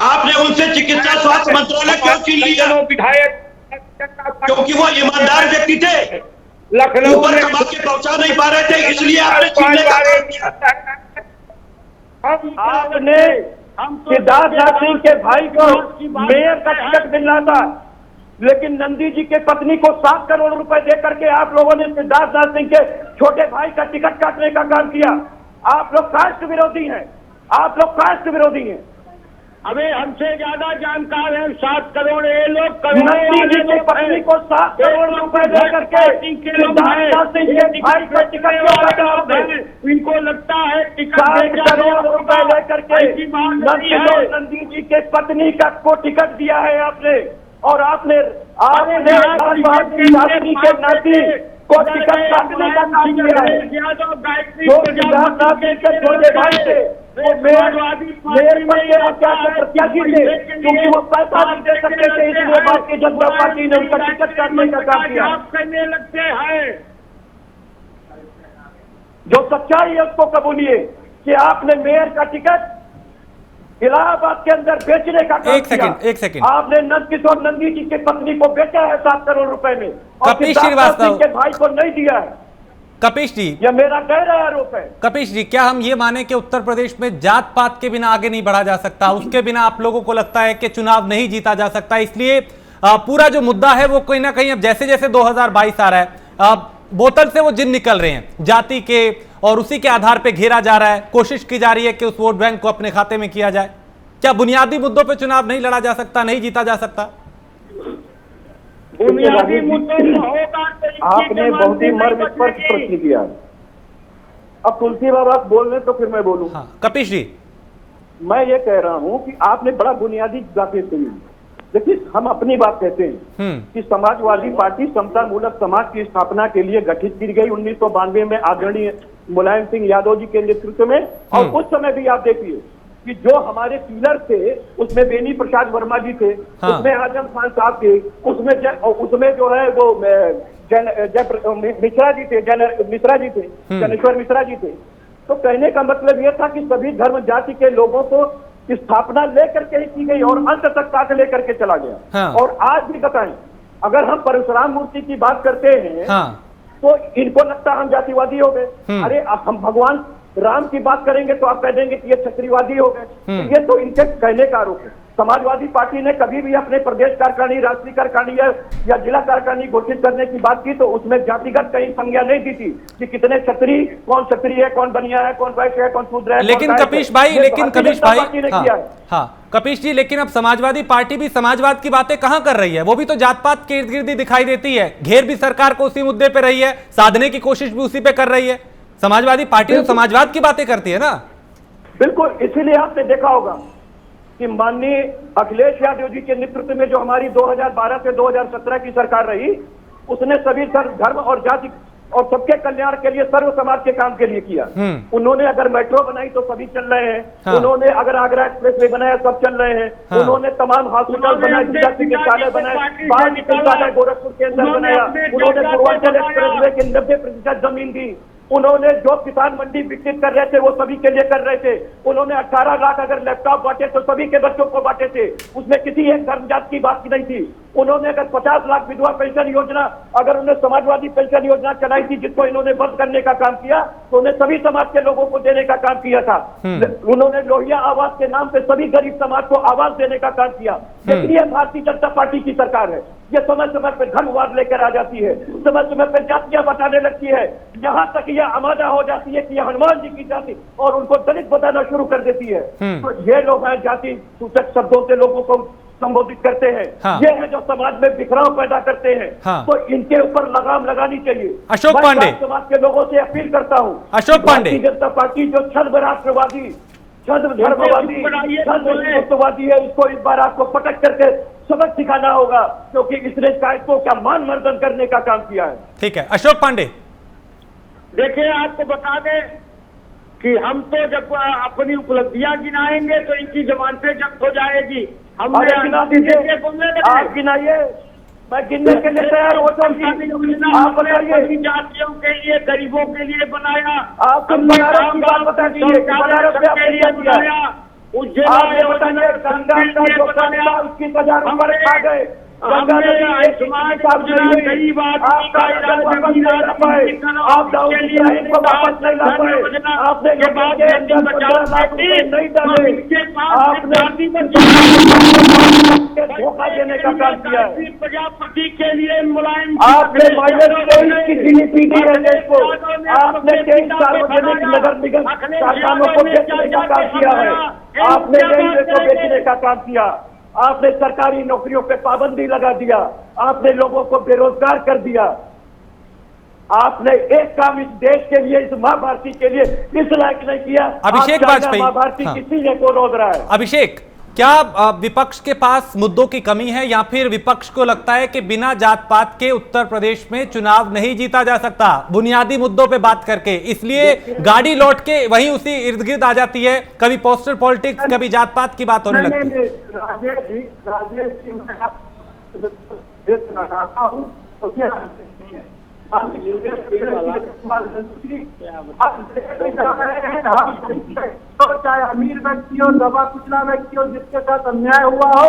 आपने उनसे चिकित्सा स्वास्थ्य मंत्रालय क्यों छीन लिया? विधायक क्योंकि वो ईमानदार व्यक्ति थे, लखनऊ ऊपर कमा के पहुंचा नहीं पा रहे थे, इसलिए आपने छीनने का काम किया। आपने सिद्धार्थनाथ सिंह के भाई को मेयर का टिकट मिलना था, लेकिन नंदी जी के पत्नी को 7 करोड़ रुपए दे करके आप लोगों ने सिद्धार्थनाथ सिंह के छोटे भाई का टिकट काटने का काम किया। आप लोग कास्ट विरोधी हैं, आप लोग कास्ट विरोधी हैं। अबे हमसे ज्यादा जानकार है। 7 करोड़ ये लोग नंदी जी की पत्नी को 7 करोड़ रुपए दे करके सिद्धार्थनाथ सिंह के भाई का टिकट क्यों काटा आपने? इनको लगता है 7 करोड़ रुपए लेकर के नंदी जी के पत्नी का को टिकट दिया है आपने, और आपने लाल बहादुर शास्त्री के नाती को टिकट काटने का काम किया है। जो सिद्धार्थनाथ सिंह के छोटे भाई थे वो मेयर प्रत्याशी थे, क्योंकि वो पैसा नहीं दे सकते थे, इसलिए भारतीय जनता पार्टी ने उनका टिकट काटने का काम किया। करने लगते हैं। जो सच्चाई है उसको कबूलिए कि आपने मेयर का टिकट इलाहाबाद के अंदर बेचने का काम किया। एक सेकंड। आपने नंदकिशोर नंदी जी की पत्नी को बेचा है 7 करोड़ रुपए में, और कपिश सिद्धार्थनाथ श्रीवास्तव सिंह के भाई को नहीं दिया है। कपिश जी, यह मेरा गहरा आरोप है। कपिश जी, क्या हम ये माने कि उत्तर प्रदेश में जात पात के बिना आगे नहीं बढ़ा जा सकता? उसके बिना आप लोगों को लगता है कि चुनाव नहीं जीता जा सकता, इसलिए पूरा जो मुद्दा है वो कहीं ना कहीं अब जैसे जैसे 2022 आ रहा है, बोतल से वो जिन निकल रहे हैं जाति के, और उसी के आधार पर घेरा जा रहा है, कोशिश की जा रही है कि उस वोट बैंक को अपने खाते में किया जाए। क्या बुनियादी मुद्दों पे चुनाव नहीं लड़ा जा सकता, नहीं जीता जा सकता? बुनियादी मुद्दों आपने बहुत ही मर्मस्पर्शी प्रश्न किया। अब तुलसी बाबा बोल रहे तो फिर मैं बोलूं। हाँ, कपिश जी, मैं ये कह रहा हूं कि आपने बड़ा बुनियादी बातें सुनी। देखिए, हम अपनी बात कहते हैं कि समाजवादी पार्टी समता मूलक समाज की स्थापना के लिए गठित की गई 1992 में आदरणीय मुलायम सिंह यादव जी के नेतृत्व में। और उस समय भी आप देखिए कि जो हमारे पिलर थे उसमें बेनी प्रसाद वर्मा जी थे, उसमें आजम खान साहब थे, उसमें जो है वो मिश्रा जी थे, जनेश्वर मिश्रा जी थे। तो कहने का मतलब यह था कि सभी धर्म जाति के लोगों को स्थापना लेकर के ही की गई और अंत तक साथ लेकर के चला गया। और आज भी बताएं, अगर हम परशुराम मूर्ति की बात करते हैं तो इनको लगता हम जातिवादी हो गए। अरे हम भगवान राम की बात करेंगे तो आप कह देंगे कि ये क्षत्रियवादी हो गए। तो ये तो इनके कहने का आरोप है। समाजवादी पार्टी ने कभी भी अपने प्रदेश कार्यकारिणी, राष्ट्रीय कार्यकारिणी या जिला कार्यकारिणी घोषित करने की बात की तो उसमें जातिगत कहीं संज्ञा नहीं दी थी कि कितने क्षत्रिय, कौन क्षत्रिय है, कौन बनिया है, कौन वैश्य है, कौन शूद्र है। लेकिन कपीश भाई, कपीश जी, लेकिन अब समाजवादी पार्टी भी समाजवाद की बातें कहां कर रही है? वो भी तो जात पात के इर्द गिर्द ही दिखाई देती है। घेर भी सरकार को उसी मुद्दे पे रही है, साधने की कोशिश भी उसी पे कर रही है। समाजवादी पार्टी तो समाजवाद की बातें करती है ना। बिल्कुल, इसीलिए आपने देखा होगा कि माननीय अखिलेश यादव जी के नेतृत्व में जो हमारी 2012 से 2017 की सरकार रही, उसने सभी धर्म और जाति और सबके कल्याण के लिए, सर्व समाज के काम के लिए किया। उन्होंने अगर मेट्रो बनाई तो सभी चल रहे हैं। उन्होंने अगर आगरा एक्सप्रेस वे बनाया, सब चल रहे हैं। उन्होंने तमाम हॉस्पिटल बनाए, चिकित्सालय बनाए, बाल चिकित्सालय गोरखपुर के अंदर बनाया। उन्होंने पूर्वांचल एक्सप्रेस वे की 90% जमीन दी। उन्होंने जो किसान मंडी विकसित कर रहे थे वो सभी के लिए कर रहे थे। उन्होंने 18 लाख अगर लैपटॉप बांटे तो सभी के बच्चों को बांटे थे, उसमें किसी एक धर्म जात की बात नहीं थी। उन्होंने अगर 50 लाख विधवा पेंशन योजना, अगर उन्हें समाजवादी पेंशन योजना चलाई थी जिसको इन्होंने बंद करने का काम किया, तो उन्हें सभी समाज के लोगों को देने का काम किया था। उन्होंने लोहिया आवास के नाम पे सभी गरीब समाज को आवास देने का काम किया। इसलिए भारतीय जनता पार्टी की सरकार है। ये समय समय पर धर्मवाद लेकर आ जाती है, समय समय पर जातियां बताने लगती है, यहाँ तक यह आमादा हो जाती है कि यह हनुमान जी की जाति और उनको दलित बताना शुरू कर देती है। तो ये लोग हैं जाति सूचक शब्दों से लोगों को संबोधित करते हैं। ये है जो समाज में बिखराव पैदा करते हैं। तो इनके ऊपर लगाम लगानी चाहिए। अशोक पांडे, समाज के लोगों से अपील करता हूँ, अशोक पांडे, भारतीय जनता पार्टी जो छद्म राष्ट्रवादी, छद्म धर्मवादी, छद्म हिंदुत्ववादी है, उसको इस बार आपको पटक करके सबक सिखाना होगा, क्योंकि इसने कायदों का मान मर्दन करने का काम किया है। ठीक है, अशोक पांडे। देखिए, आपको बता दें कि हम तो जब अपनी उपलब्धियां गिनाएंगे तो इनकी जबान पे जब्त हो जाएगी। हमने आप गिनाइए, मैं गिनने के लिए तैयार हो जाऊंगी। आप बताइए, जातियों के लिए, गरीबों के लिए बनाया। आपको बनारस की बात बता दीजिए, बनारस के लिए बनाया। उज्जैन बताइए, गंगा का जो बनाया उसकी सजा पर खा गए। गंगा आयुष्मान गरीब आदमी का इलाज आप दाऊद इब्राहिम को वापस नहीं ला पाए। आपने नहीं डाले, आपने धोखा देने का काम किया है। प्रजापति के लिए मुलायम, आपने -23 की जीडीपी दी है देश को। आपने 23 सार्वजनिक नगर निगम कारखानों को बेचने का काम किया है। आपने रेलवे को बेचने का काम किया। आपने सरकारी नौकरियों पे पाबंदी लगा दिया। आपने लोगों को बेरोजगार कर दिया। आपने एक काम इस देश के लिए, इस माँ भारती के लिए इस लायक नहीं किया। अभिषेक वाजपेयी, माँ भारती किसी ने को रोक रहा है। अभिषेक, क्या विपक्ष के पास मुद्दों की कमी है या फिर विपक्ष को लगता है कि बिना जात पात के उत्तर प्रदेश में चुनाव नहीं जीता जा सकता बुनियादी मुद्दों पे बात करके, इसलिए गाड़ी लौट के वहीं उसी इर्द गिर्द आ जाती है, कभी पोस्टर पॉलिटिक्स, कभी जात पात की बात होने लगती है? तो चाहे अमीर व्यक्ति हो, दबा कुचला व्यक्ति हो, जिसके साथ अन्याय हुआ हो,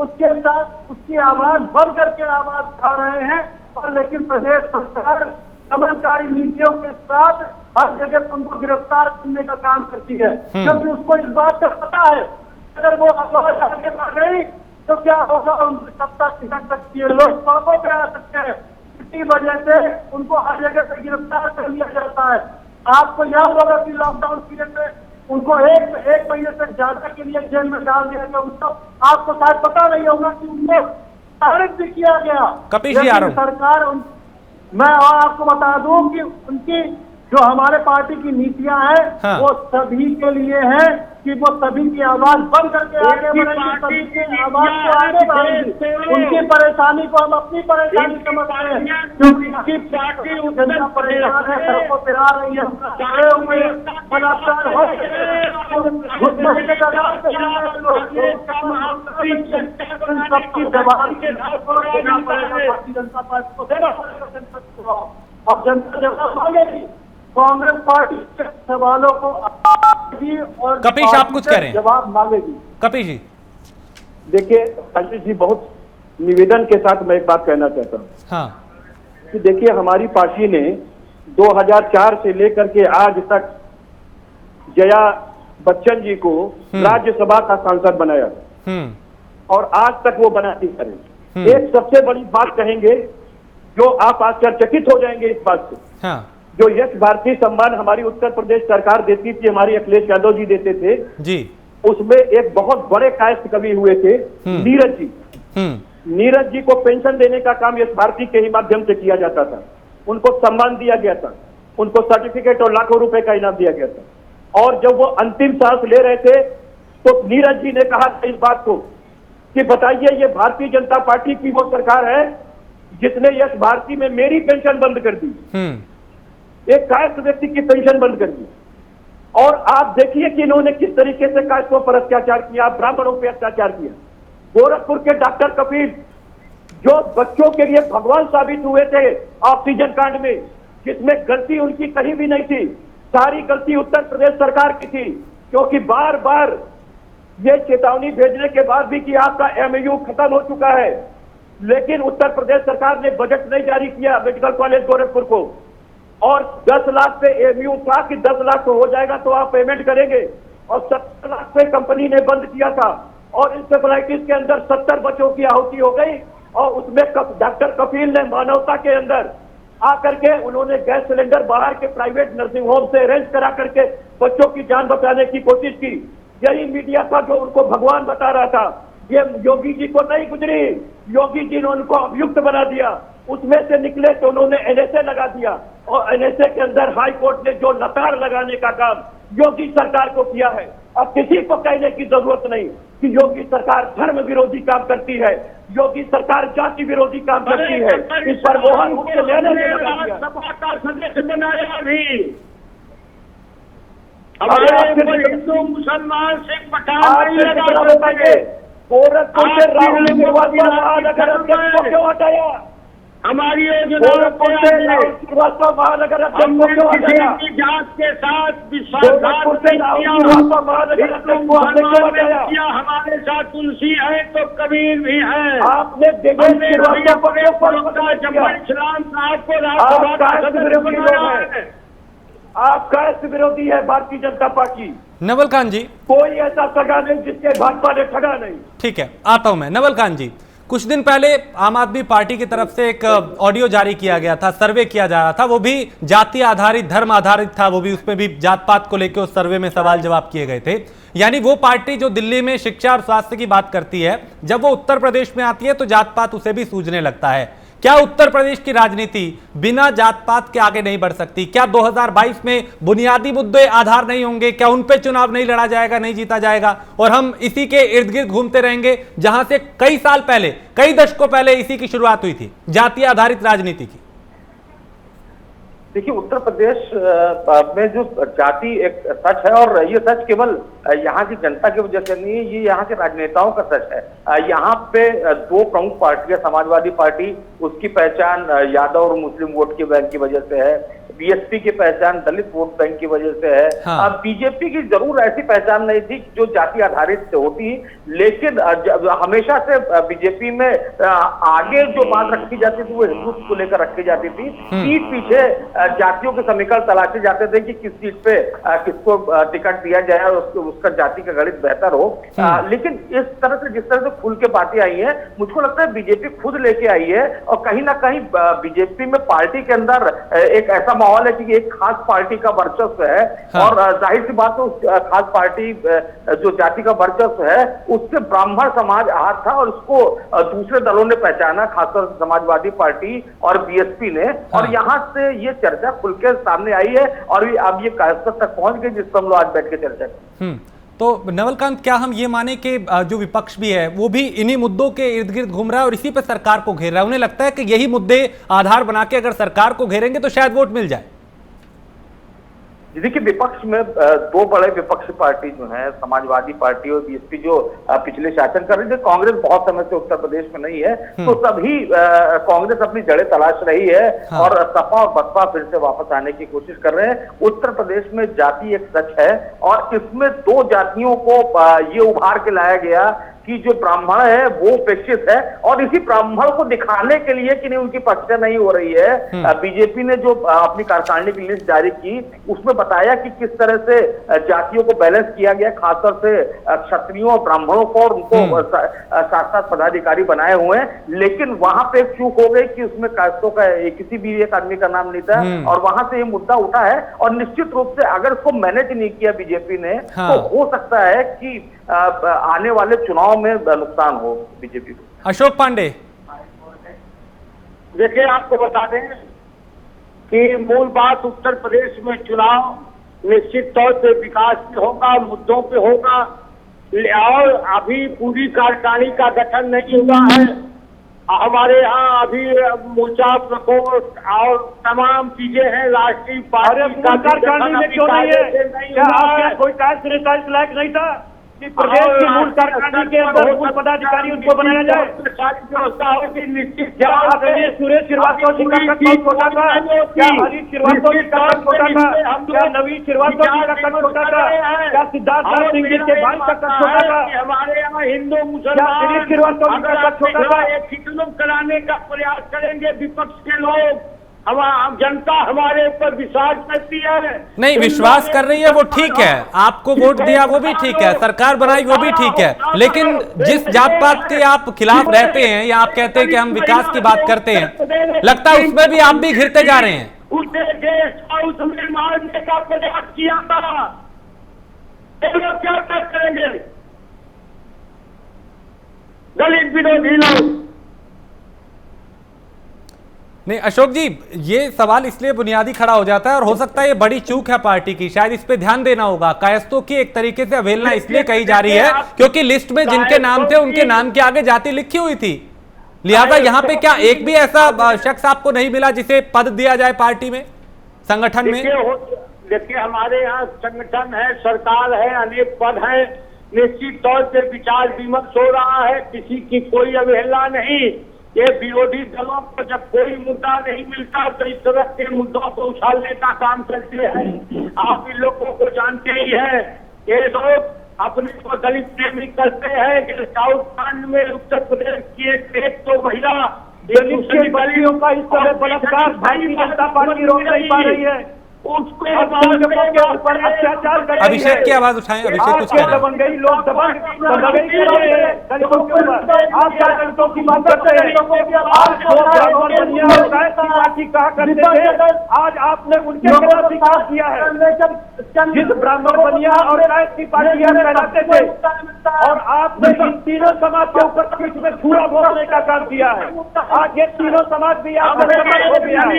उसके साथ उसकी आवाज बढ़ करके आवाज उठा रहे हैं। और लेकिन प्रदेश सरकार दमनकारी नीतियों के साथ हर जगह उनको गिरफ्तार करने का काम करती है, क्योंकि उसको इस बात का पता है अगर वो आवाज आगे बढ़ गई तो क्या होगा, उनकी सत्ता खिसक सकती है, लोग सड़कों पे आ सकते हैं। इसी वजह से उनको हर जगह से गिरफ्तार कर लिया जाता है। आपको याद होगा कि लॉकडाउन पीरियड में उनको एक महीने से ज्यादा के लिए जेल में डाल दिया गया। उनको आपको शायद पता नहीं होगा कि उनको तारीफ भी किया गया। कपीश जी, सरकार मैं और आपको बता दूं कि उनकी जो हमारे पार्टी की नीतियां हैं वो सभी के लिए हैं कि वो सभी की आवाज बंद करके आगे बढ़ेंगे, सभी की आवाज को आगे बढ़ेंगे। उनकी परेशानी को हम अपनी परेशानी समझते हैं, क्योंकि उनकी पार्टी जनता परेशान है, सड़कों पर आ रही है, चाहे हुए बलात्कार हो, घुसपैठ के दबाव से सबकी जवाब के देना पड़ेगा भारतीय जनता पार्टी को, देना पड़ेगा। अब जनता जवाब मांगेगी, कांग्रेस पार्टी के सवालों को और कपीश आप कुछ कह रहे हैं, जवाब मांगेगी। कपीश जी देखिए संजय जी, बहुत निवेदन के साथ मैं एक बात कहना चाहता हूँ। हाँ, कि देखिए हमारी पार्टी ने 2004 से लेकर के आज तक जया बच्चन जी को राज्यसभा का सांसद बनाया और आज तक वो बनाती करें। एक सबसे बड़ी बात कहेंगे जो आप आश्चर्यचकित हो जाएंगे इस बात से। हाँ, जो यश भारती सम्मान हमारी उत्तर प्रदेश सरकार देती थी, हमारी अखिलेश यादव जी देते थे जी, उसमें एक बहुत बड़े कायस्थ कवि हुए थे नीरज जी। नीरज जी को पेंशन देने का काम यश भारती के ही माध्यम से किया जाता था। उनको सम्मान दिया गया था, उनको सर्टिफिकेट और लाखों रुपए का इनाम दिया गया था। और जब वो अंतिम सांस ले रहे थे तो नीरज जी ने कहा इस बात को कि बताइए ये भारतीय जनता पार्टी की वो सरकार है जिसने यश भारती में मेरी पेंशन बंद कर दी, एक कायस्थ व्यक्ति की पेंशन बंद कर दी। और आप देखिए कि इन्होंने किस तरीके से कायस्थों पर अत्याचार किया, ब्राह्मणों पर अत्याचार किया। गोरखपुर के डॉक्टर कपिल जो बच्चों के लिए भगवान साबित हुए थे ऑक्सीजन कांड में, जिसमें गलती उनकी कहीं भी नहीं थी, सारी गलती उत्तर प्रदेश सरकार की थी, क्योंकि बार बार ये चेतावनी भेजने के बाद भी कि आपका एमयू खत्म हो चुका है, लेकिन उत्तर प्रदेश सरकार ने बजट नहीं जारी किया मेडिकल कॉलेज गोरखपुर को। और 10 लाख पे एमयू था कि 10 लाख हो जाएगा तो आप पेमेंट करेंगे, और 70 लाख पे कंपनी ने बंद किया था। और इंसेफेलाइटिस के अंदर 70 बच्चों की आहुति हो गई, और उसमें डॉक्टर कपिल ने मानवता के अंदर आकर के उन्होंने गैस सिलेंडर बाहर के प्राइवेट नर्सिंग होम से अरेंज करा करके बच्चों की जान बचाने की कोशिश की। यही मीडिया था जो उनको भगवान बता रहा था। ये योगी जी को नहीं गुजरी, योगी जी ने उनको अभियुक्त बना दिया। उसमें से निकले तो उन्होंने एनएसए लगा दिया, और एनएसए के अंदर हाई कोर्ट ने जो लतार लगाने का काम योगी सरकार को किया है। अब किसी को कहने की जरूरत नहीं कि योगी सरकार धर्म विरोधी काम करती है, योगी सरकार जाति विरोधी काम करती है। इस पर मोहन मुझसे लेने में लगा दिया। सदस्य बनाया भी हिंदू मुसलमान सिख पठान गोरखपुर से राहुल महानगर अध्यक्ष को क्यों हटाया? हमारी गोरखपुर से राहुल श्रीवास्तव महानगर अध्यक्ष को क्यों हटाया? जांच के साथ गोरखपुर से राहुल श्रीवास्तव महानगर अध्यक्ष को आपने क्यों हटाया? हमारे साथ तुलसी है तो कबीर भी है। आपने दिग्विजय श्रीवास्तव को क्यों इस्लाम साहब को आप कायस्थ विरोधी है भारतीय जनता पार्टी। नवल खान जी, कोई ऐसा ठगा नहीं जिसके भाजपा ने ठगा नहीं। ठीक है, आता हूं मैं। नवल खान जी, कुछ दिन पहले आम आदमी पार्टी की तरफ से एक ऑडियो जारी किया गया था, सर्वे किया जा रहा था, वो भी जाति आधारित, धर्म आधारित था, वो भी उसमें भी जात पात को लेकर उस सर्वे में सवाल जवाब किए गए थे। यानी वो पार्टी जो दिल्ली में शिक्षा और स्वास्थ्य की बात करती है, जब वो उत्तर प्रदेश में आती है तो जात पात उसे भी सूझने लगता है। क्या उत्तर प्रदेश की राजनीति बिना जात पात के आगे नहीं बढ़ सकती? क्या 2022 में बुनियादी मुद्दे आधार नहीं होंगे? क्या उन पे चुनाव नहीं लड़ा जाएगा, नहीं जीता जाएगा, और हम इसी के इर्द गिर्द घूमते रहेंगे जहां से कई साल पहले, कई दशकों पहले इसी की शुरुआत हुई थी, जातीय आधारित राजनीति की? देखिए, उत्तर प्रदेश में जो जाति एक सच है, और ये सच केवल यहाँ की जनता की वजह से नहीं है, ये यहाँ के राजनेताओं का सच है। यहाँ पे 2 प्रमुख पार्टियां, समाजवादी पार्टी, उसकी पहचान यादव और मुस्लिम वोट के बैंक की वजह से है, बीएसपी की पहचान दलित वोट बैंक की वजह से है। हाँ। बीजेपी की जरूर ऐसी पहचान नहीं थी जो जाति आधारित होती, लेकिन हमेशा से बीजेपी में आगे जो बात रखी जाती थी वो हिंदुत्व को लेकर रखी जाती थी। पीठ पीछे जातियों के समीकरण तलाशे जाते थे कि किस सीट पे किसको टिकट दिया जाए और उसका जाति का गणित बेहतर हो। लेकिन इस तरह से, जिस तरह से खुल के बातें आई हैं, मुझको लगता है बीजेपी खुद लेके आई है, और कहीं ना कहीं बीजेपी में पार्टी के अंदर एक ऐसा माहौल है कि एक खास पार्टी का वर्चस्व है। हाँ। और जाहिर सी बात है, खास पार्टी जो जाति का वर्चस्व है उससे ब्राह्मण समाज आहत था, और उसको दूसरे दलों ने पहचाना, खासतौर से समाजवादी पार्टी और बीएसपी ने। हाँ। और यहाँ से ये चर्चा खुल के सामने आई है, और अब ये कायस्थ तक पहुंच गई जिस पर हम लोग आज बैठ के चर्चा करें। तो नवलकांत, क्या हम ये माने कि जो विपक्ष भी है वो भी इन्हीं मुद्दों के इर्द गिर्द घूम रहा है और इसी पे सरकार को घेर रहा है? उन्हें लगता है कि यही मुद्दे आधार बना के अगर सरकार को घेरेंगे तो शायद वोट मिल जाए। देखिए, विपक्ष में दो बड़े विपक्षी पार्टी जो है, समाजवादी पार्टी और बीएसपी, जो पिछले शासन कर रही थी। कांग्रेस बहुत समय से उत्तर प्रदेश में नहीं है, तो तभी कांग्रेस अपनी जड़ें तलाश रही है। हाँ। और सपा और बसपा फिर से वापस आने की कोशिश कर रहे हैं। उत्तर प्रदेश में जाति एक सच है और इसमें दो जातियों को ये उभार के लाया गया कि जो ब्राह्मण है वो उपेक्षित है, और इसी ब्राह्मण को दिखाने के लिए कि नहीं उनकी परीक्षा नहीं हो रही है, बीजेपी ने जो अपनी कार्यकारिणी की लिस्ट जारी की उसमें बताया कि किस तरह से जातियों को बैलेंस किया गया, खासतौर से क्षत्रियों और ब्राह्मणों को, और उनको साथ पदाधिकारी बनाए हुए हैं। लेकिन वहां पे एक चूक हो गई कि उसमें कास्तों का किसी भी एक आदमी का नाम नहीं था, और वहां से ये मुद्दा उठा है। और निश्चित रूप से अगर इसको मैनेज नहीं किया बीजेपी ने, तो हो सकता है कि आने वाले चुनाव में नुकसान हो बीजेपी को। अशोक पांडे, देखिए, आपको बता दें कि मूल बात उत्तर प्रदेश में चुनाव निश्चित तौर पे विकास पे होगा, मुद्दों पे होगा, और अभी पूरी कार्यकारिणी का गठन नहीं हुआ है। हमारे यहाँ अभी मोर्चा प्रकोष्ठ और तमाम चीजें हैं। राष्ट्रीय पार्टी का कार्यकारिणी में क्यों नहीं है? क्या कोई कार्य लायक नहीं था कि प्रदेश की मूल कार्यकारिणी के बहुत पदाधिकारी उनको बनाया जाए? सारी व्यवस्था होगी निश्चित। क्या आदरणीय सुरेश श्रीवास्तव जी का कद बहुत छोटा था? क्या हरीश श्रीवास्तव जी का कद छोटा था? क्या नवीन श्रीवास्तव जी का कद छोटा था? क्या सिद्धार्थ सिंह जी के भाई का कद छोटा था? हमारे यहाँ हिंदू मुसलमान हरीश श्रीवास्तव जी का कद छोटा था? एक कराने का प्रयास करेंगे विपक्ष के लोग। हम जनता हमारे ऊपर विश्वास करती है। नहीं, विश्वास कर रही है वो ठीक है, आपको वोट दिया वो भी ठीक है, सरकार बनाई वो भी ठीक है, लेकिन जिस जात पात के आप खिलाफ रहते हैं या आप कहते हैं कि हम विकास की बात करते हैं, लगता है उसमें भी आप भी घिरते जा रहे हैं। उसे गेस्ट हाउस में मारने का प्रयास किया था, क्या करेंगे दलित विरोधी लोग? नहीं अशोक जी, ये सवाल इसलिए बुनियादी खड़ा हो जाता है और हो सकता है ये बड़ी चूक है पार्टी की, शायद इस पे ध्यान देना होगा। कायस्थों की एक तरीके से अवहेलना इसलिए कही जा रही है क्योंकि लिस्ट में जिनके नाम थे उनके नाम के आगे जाति लिखी हुई थी, लिहाजा यहाँ पे क्या एक भी ऐसा शख्स आपको नहीं मिला जिसे पद दिया जाए पार्टी में, संगठन में? देखिए, हमारे यहाँ संगठन है, सरकार है, अनेक पद है, निश्चित तौर पर विचार विमर्श हो रहा है, किसी की कोई अवहेलना नहीं। ये विरोधी दलों को जब कोई मुद्दा नहीं मिलता तो इस तरह के मुद्दों को उछालने का काम करते हैं। आप इन लोगों को जानते ही हैं, ये लोग अपने को दलित प्रेमी करते हैं। साउथ कांड में उत्तर प्रदेश की एक तो महिला दलित बलियों का इस तरह बलात्कार भारतीय जनता पार्टी रोक नहीं पा रही है, उसको ऊपर अत्याचार कर रही है। अभिषेक की आवाज उठाएं, अभिषेक कुछ कह रहे हैं। लोग दलितों के ऊपर आप क्या दलितों की बात करते हैं? आज पार्टी कहा करते थे, आज आपने उनके खिलाफ विकास किया है। जिस ब्राह्मण बनिया और कायस्थ की पार्टी कहलाते थे, और आपने इन तीनों समाज के ऊपर पीठ में छुरा भोगने का काम किया है। आज ये तीनों समाज भी आपने हो गया है।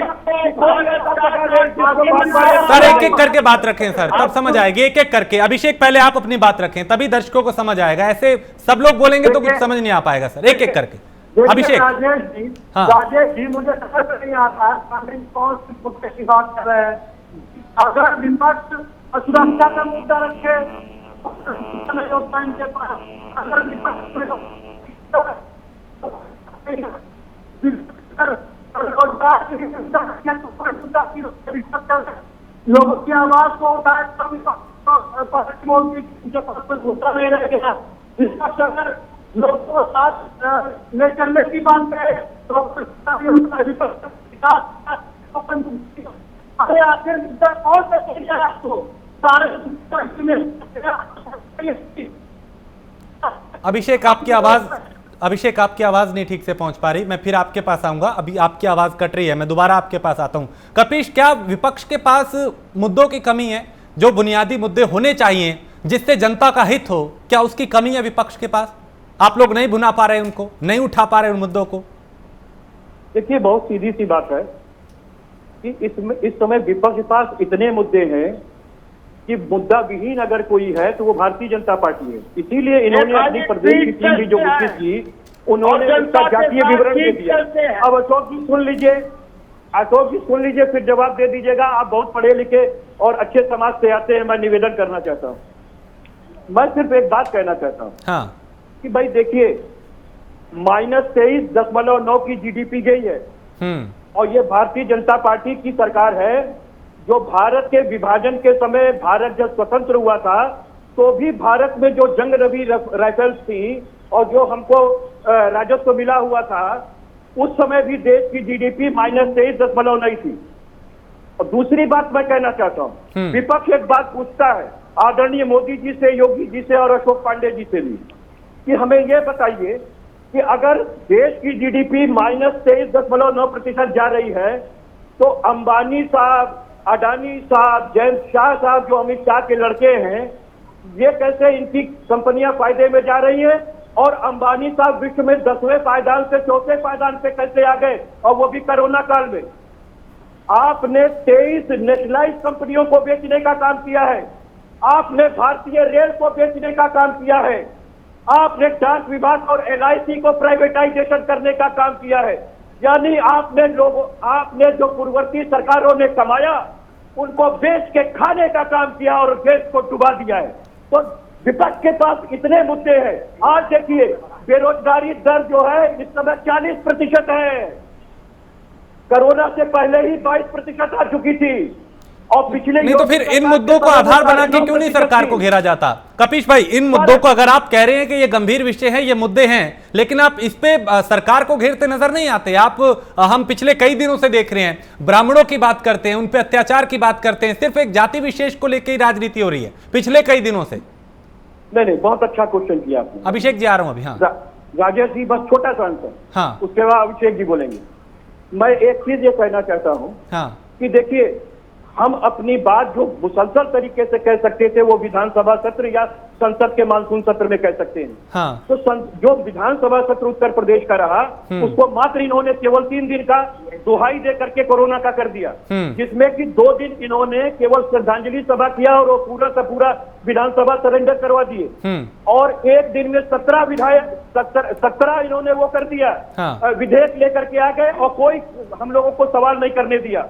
सर एक एक करके बात रखें सर, तब समझ आएगी। एक एक करके अभिषेक, पहले आप अपनी बात रखें तभी दर्शकों को समझ आएगा, ऐसे सब लोग बोलेंगे तो कुछ समझ नहीं आ पाएगा सर। एक एक करके अभिषेक। राजेश जी, मुझे समझ नहीं आता कौन सी मुद्दे की बात कर रहे हैं। अगर विपक्ष सुरक्षा का मुद्दा रखे, अगर लोगों की आवाज को उठाए, घुसा नहीं रहेगा। अगर लोगों को साथ ले चलने की बात है तो आखिर मुद्दा कौन सा आपको सारे अभिषेक आपकी आवाज नहीं ठीक से पहुंच पा रही, मैं फिर आपके पास आऊंगा। अभी आपकी आवाज कट रही है, मैं दोबारा आपके पास आता हूं। कपीश, क्या विपक्ष के पास मुद्दों की कमी है? जो बुनियादी मुद्दे होने चाहिए जिससे जनता का हित हो, क्या उसकी कमी है विपक्ष के पास? आप लोग नहीं भुना पा रहे उनको, नहीं उठा पा रहे उन मुद्दों को? देखिए, बहुत सीधी सी बात है कि इस समय विपक्ष के पास इतने मुद्दे हैं कि मुद्दा विहीन अगर कोई है तो वो भारतीय जनता पार्टी है। इसीलिए इन्होंने अपनी प्रदेश की टीम भी जो गठित की, उन्होंने उसका जातीय विवरण दे दिया। अब अशोक जी सुन लीजिए, अशोक जी सुन लीजिए, फिर जवाब दे दीजिएगा। आप बहुत पढ़े लिखे और अच्छे समाज से आते हैं, मैं निवेदन करना चाहता हूँ। मैं सिर्फ एक बात कहना चाहता हूँ कि भाई देखिए, -23.9 की जीडीपी गई है और ये भारतीय जनता पार्टी की सरकार है। जो भारत के विभाजन के समय भारत जब स्वतंत्र हुआ था तो भी भारत में जो जंग रवि राइफल्स थी और जो हमको राजस्व मिला हुआ था, उस समय भी देश की जीडीपी -23.9 थी। और दूसरी बात मैं कहना चाहता हूँ, विपक्ष एक बात पूछता है आदरणीय मोदी जी से, योगी जी से और अशोक पांडे जी से भी, कि हमें यह बताइए कि अगर देश की जीडीपी -23.9% जा रही है तो अंबानी साहब, अडानी साहब, जयंत शाह साहब जो अमित शाह के लड़के हैं, ये कैसे इनकी कंपनियां फायदे में जा रही हैं? और अंबानी साहब विश्व में 10वें पायदान से 4थे पायदान पे कैसे आ गए, और वो भी कोरोना काल में? आपने 23 नेशनलाइज कंपनियों को बेचने का काम किया है, आपने भारतीय रेल को बेचने का काम किया है, आपने डाक विभाग और LIC को प्राइवेटाइजेशन करने का काम किया है। यानी आपने जो पूर्ववर्ती सरकारों ने कमाया उनको बेच के खाने का काम किया और देश को डुबा दिया है। तो विपक्ष के पास इतने मुद्दे हैं। आज देखिए, बेरोजगारी दर जो है इस समय 40% है, कोरोना से पहले ही 22% आ चुकी थी। और पिछले नहीं तो फिर इन मुद्दों को आधार बना के क्यों नहीं सरकार को घेरा जाता? कपिश भाई, इन मुद्दों को अगर आप कह रहे हैं कि ये गंभीर विषय है, ये मुद्दे हैं, लेकिन आप इस पे सरकार को घेरते नजर नहीं आते। आप हम पिछले कई दिनों से देख रहे हैं, ब्राह्मणों की बात करते हैं, उन पे अत्याचार की बात करते हैं, सिर्फ एक जाति विशेष को लेकर ही राजनीति हो रही है पिछले कई दिनों से। नहीं, बहुत अच्छा क्वेश्चन किया आपने। अभिषेक जी आ रहा हूं अभी। हाँ राजेश जी, बस छोटा सा आंसर, हाँ, उसके बाद अभिषेक जी बोलेंगे। मैं एक चीज ये कहना चाहता हूँ कि देखिए, हम अपनी बात जो मुसलसल तरीके से कह सकते थे वो विधानसभा सत्र या संसद के मानसून सत्र में कह सकते हैं। हाँ। तो जो विधानसभा सत्र उत्तर प्रदेश का रहा, उसको मात्र इन्होंने केवल 3 दिन का दुहाई दे करके कोरोना का कर दिया, जिसमें कि 2 दिन इन्होंने केवल श्रद्धांजलि सभा किया और वो पूरा का पूरा विधानसभा सरेंडर करवा दिए। और 1 दिन में 17 विधायक 17 इन्होंने वो कर दिया, विधेयक लेकर के आ गए और कोई हम लोगों को सवाल नहीं करने दिया।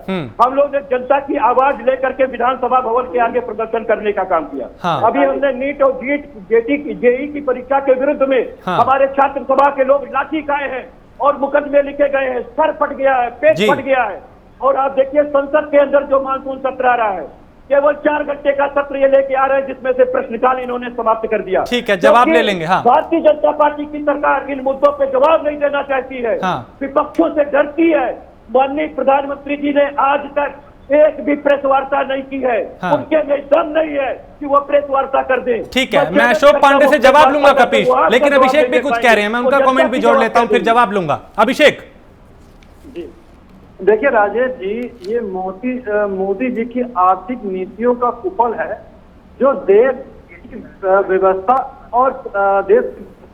हम लोग ने जनता की आवाज लेकर के विधानसभा भवन के आगे प्रदर्शन करने का काम किया। अभी हमने नीट और जेई की परीक्षा के विरुद्ध में हमारे छात्र सभा के लोग लाठी खाए हैं और मुकदमे लिखे गए हैं, सर फट गया है, पेट फट गया है। और आप देखिए, संसद के अंदर जो मानसून सत्र आ रहा है, केवल 4 घंटे का सत्र ये लेके आ रहे हैं, जिसमें से प्रश्नकाल इन्होंने समाप्त कर दिया। ठीक है, जवाब ले लेंगे। हाँ। भारतीय जनता पार्टी की सरकार इन मुद्दों पे जवाब नहीं देना चाहती है, विपक्षों से डरती है। माननीय प्रधानमंत्री जी ने आज तक एक भी प्रेस वार्ता नहीं की है। उनके में दम नहीं है कि वो प्रेस वार्ता कर दें। ठीक है, मैं अशोक पांडे से जवाब लूंगा कपिश, लेकिन अभिषेक भी कुछ कह रहे हैं, मैं उनका कमेंट भी जोड़ लेता हूं, फिर जवाब लूंगा। अभिषेक जी, देखिए राजेश जी, ये मोदी जी की आर्थिक नीतियों का कुफल है जो देश की व्यवस्था और देश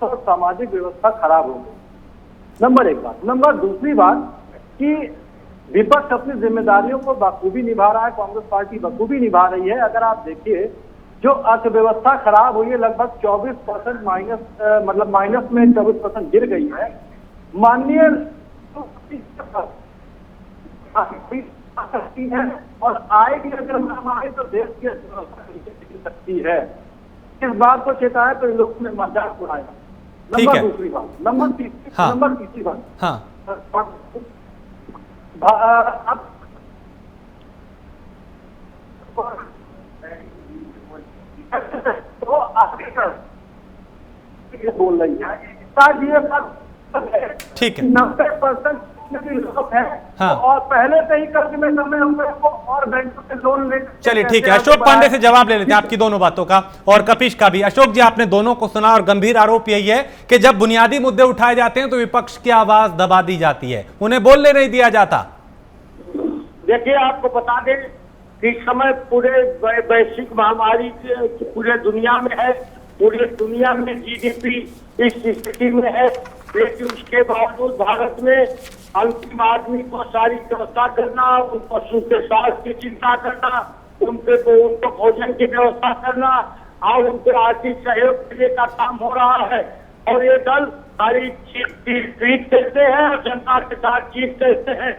और सामाजिक व्यवस्था खराब हो गई। नंबर 1 बात। नंबर दूसरी बात कि विपक्ष अपनी जिम्मेदारियों को बखूबी निभा रहा है, कांग्रेस पार्टी बखूबी निभा रही है। अगर आप देखिए, जो अर्थव्यवस्था खराब हुई है, लगभग 24% माइनस में 24% गिर गई है। माननीय सकती है और आएगी अगर हम आए तो देश की अर्थव्यवस्था सकती है। इस बात को चेताया तो इन लोगों ने मजाक उड़ाया। नंबर दूसरी बात। नंबर तीसरी बात, अब तो आगे बोल रही है, ठीक है, 90% लोग हैं। और पहले से ही कर्ज में समय हमको और बैंकों से लोन ले। चलिए ठीक है, अशोक पांडे से जवाब ले लेते हैं आपकी दोनों बातों का और कपिश का भी। अशोक जी, आपने दोनों को सुना और गंभीर आरोप यही है कि जब बुनियादी मुद्दे उठाए जाते हैं तो विपक्ष की आवाज दबा दी जाती है, उन्हें बोलने नहीं दिया जाता। देखिए, आपको बता दें कि इस समय पूरे वैश्विक महामारी पूरे दुनिया में है, पूरी दुनिया में जीडीपी इस स्थिति में है, लेकिन उसके बावजूद भारत में अंतिम आदमी को सारी व्यवस्था करना, पशु के स्वास्थ्य की चिंता करना, उनको भोजन की व्यवस्था करना और उनके आर्थिक सहयोग देने का काम हो रहा है। और ये दल सारी ट्वीट करते हैं और जनता के साथ चीज करते हैं।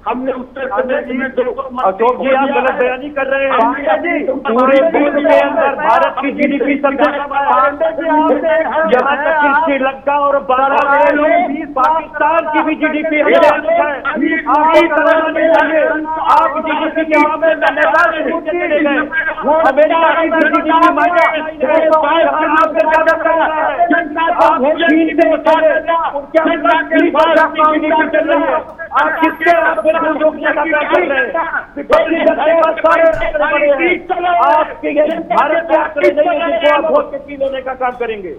हमने उत्तर प्रदेश में आप गलत बयानी कर रहे हैं। पूरे विश्व के अंदर भारत की जीडीपी सबसे यहाँ तक कि श्रीलंका और बांग्लादेश पाकिस्तान की भी जीडीपी आप जीडीपी के मामले में नेपाल चले गए। अमेरिका की जीडीपी चल रही है। आप किसके आपके भारत के आंकड़े नहीं है जिसको आप वोट के पी लेने का काम करेंगे।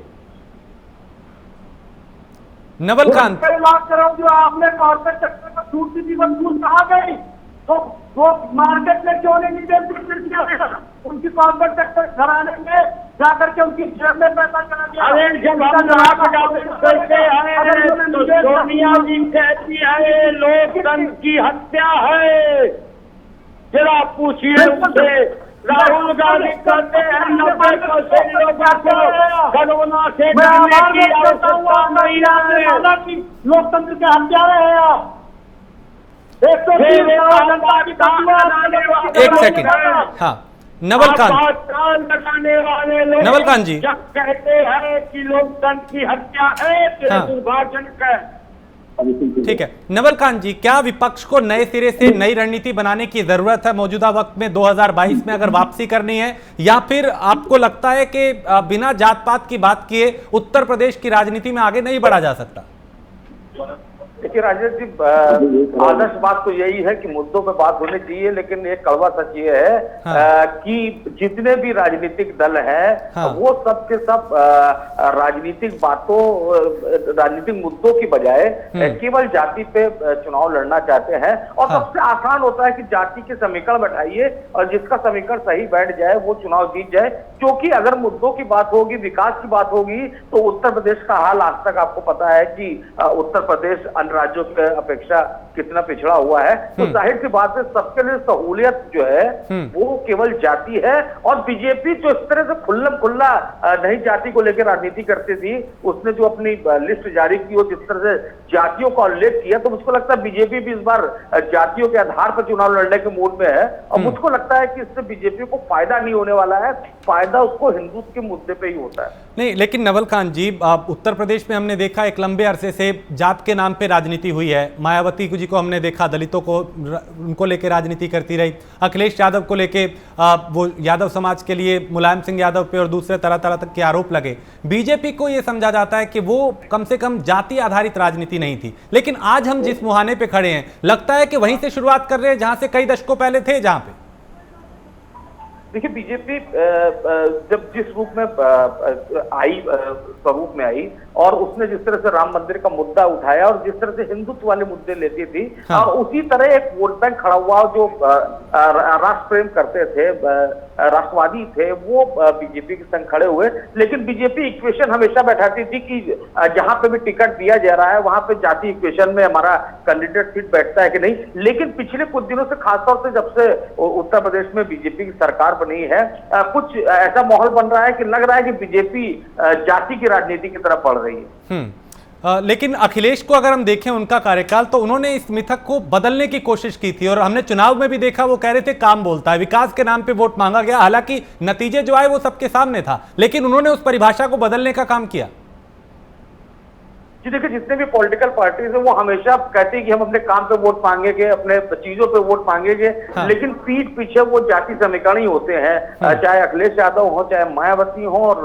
नवलकांत, जो आपने कॉर्पोरेट सेक्टर को छूट दी थी वो छूट कहाँ गई? तो वो मार्केट में क्यों नहीं देते? उनकी कॉर्पोरेट सेक्टर घराने में जाकर के उनकी जेब में पैसा चला गया। अरे जब हम करते हैं तो सोनिया जी कहती है लोकतंत्र की हत्या है। जरा पूछिए उनसे। राहुल गांधी कहते हैं 90% लोगों को कोरोना से डरने की आवश्यकता नहीं है। लोकतंत्र के हत्यारे हैं आप। एक सेकंड। हाँ, नवलकांत जी कहते हैं कि लोकतंत्र की हत्या है, दुर्भाग्यजनक है। ठीक है नवलकांत जी, क्या विपक्ष को नए सिरे से नई रणनीति बनाने की जरूरत है मौजूदा वक्त में 2022 में अगर वापसी करनी है, या फिर आपको लगता है कि बिना जात पात की बात किए उत्तर प्रदेश की राजनीति में आगे नहीं बढ़ा जा सकता? देखिए राजेश जी, आदर्श बात तो यही है कि मुद्दों पे बात होनी चाहिए, लेकिन एक कड़वा सच ये है कि जितने भी राजनीतिक दल हैं वो सब के सब राजनीतिक बातों, राजनीतिक मुद्दों की बजाय केवल जाति पे चुनाव लड़ना चाहते हैं। और सबसे आसान होता है कि जाति के समीकरण बैठाइए और जिसका समीकरण सही बैठ जाए वो चुनाव जीत जाए। क्योंकि अगर मुद्दों की बात होगी, विकास की बात होगी, तो उत्तर प्रदेश का हाल आज तक आपको पता है कि उत्तर प्रदेश अन्य राज्यों की अपेक्षा कितना पिछड़ा हुआ है। तो जाहिर सी बात है सबके लिए सहूलियत जो है वो केवल जाति है। और बीजेपी जो इस तरह से खुल्लम खुल्ला नई जाति को लेकर राजनीति करती थी, उसने जो अपनी लिस्ट जारी की और जिस तरह से जातियों का उल्लेख किया, तो मुझको लगता है बीजेपी भी इस बार जातियों के आधार पर चुनाव लड़ने के मूड में है। और मुझको लगता है कि इससे बीजेपी को फायदा नहीं होने वाला है, फायदा उसको हिंदुत्व के मुद्दे पे ही होता है। नहीं, लेकिन नवलकांत जी, उत्तर प्रदेश में हमने देखा एक लंबे अरसे से जात के नाम पे राजनीति हुई है। मायावती जी को हमने देखा दलितों को उनको लेके राजनीति करती रही। अखिलेश यादव को लेके वो यादव समाज के लिए मुलायम सिंह यादव पे और दूसरे तरह तरह तक के आरोप लगे। बीजेपी को ये समझा जाता है कि वो कम से कम जाति आधारित राजनीति नहीं थी। लेकिन आज हम जिस मुहाने पे खड़े हैं, लगता है कि वहीं से शुरुआत कर रहे हैं जहां से कई दशकों पहले थे। जहां पे देखिए बीजेपी जब जिस रूप में आई, स्वरूप में आई, और उसने जिस तरह से राम मंदिर का मुद्दा उठाया और जिस तरह से हिंदुत्व वाले मुद्दे लेती थी, और उसी तरह एक वोट बैंक खड़ा हुआ जो राष्ट्र प्रेम करते थे, राष्ट्रवादी थे, वो बीजेपी के संग खड़े हुए। लेकिन बीजेपी इक्वेशन हमेशा बैठाती थी कि जहां पे भी टिकट दिया जा रहा है वहां पे जाति इक्वेशन में हमारा कैंडिडेट सीट बैठता है कि नहीं। लेकिन पिछले कुछ दिनों से, खासतौर से जब से उत्तर प्रदेश में बीजेपी की सरकार बनी है, कुछ ऐसा माहौल बन रहा है कि लग रहा है कि बीजेपी जाति की राजनीति की तरफ बढ़ रही है। लेकिन अखिलेश को अगर हम देखें उनका कार्यकाल, तो उन्होंने इस मिथक को बदलने की कोशिश की थी और हमने चुनाव में भी देखा, वो कह रहे थे काम बोलता है, विकास के नाम पे वोट मांगा गया। हालांकि नतीजे जो आए वो सबके सामने था, लेकिन उन्होंने उस परिभाषा को बदलने का काम किया। जी देखिए, जितने भी पॉलिटिकल पार्टीज है वो हमेशा कहती है कि हम अपने काम पे वोट मांगेंगे, अपने चीजों पे वोट मांगेंगे, लेकिन पीठ पीछे वो जाति समीकरण ही होते हैं। चाहे अखिलेश यादव हो, चाहे मायावती हो, और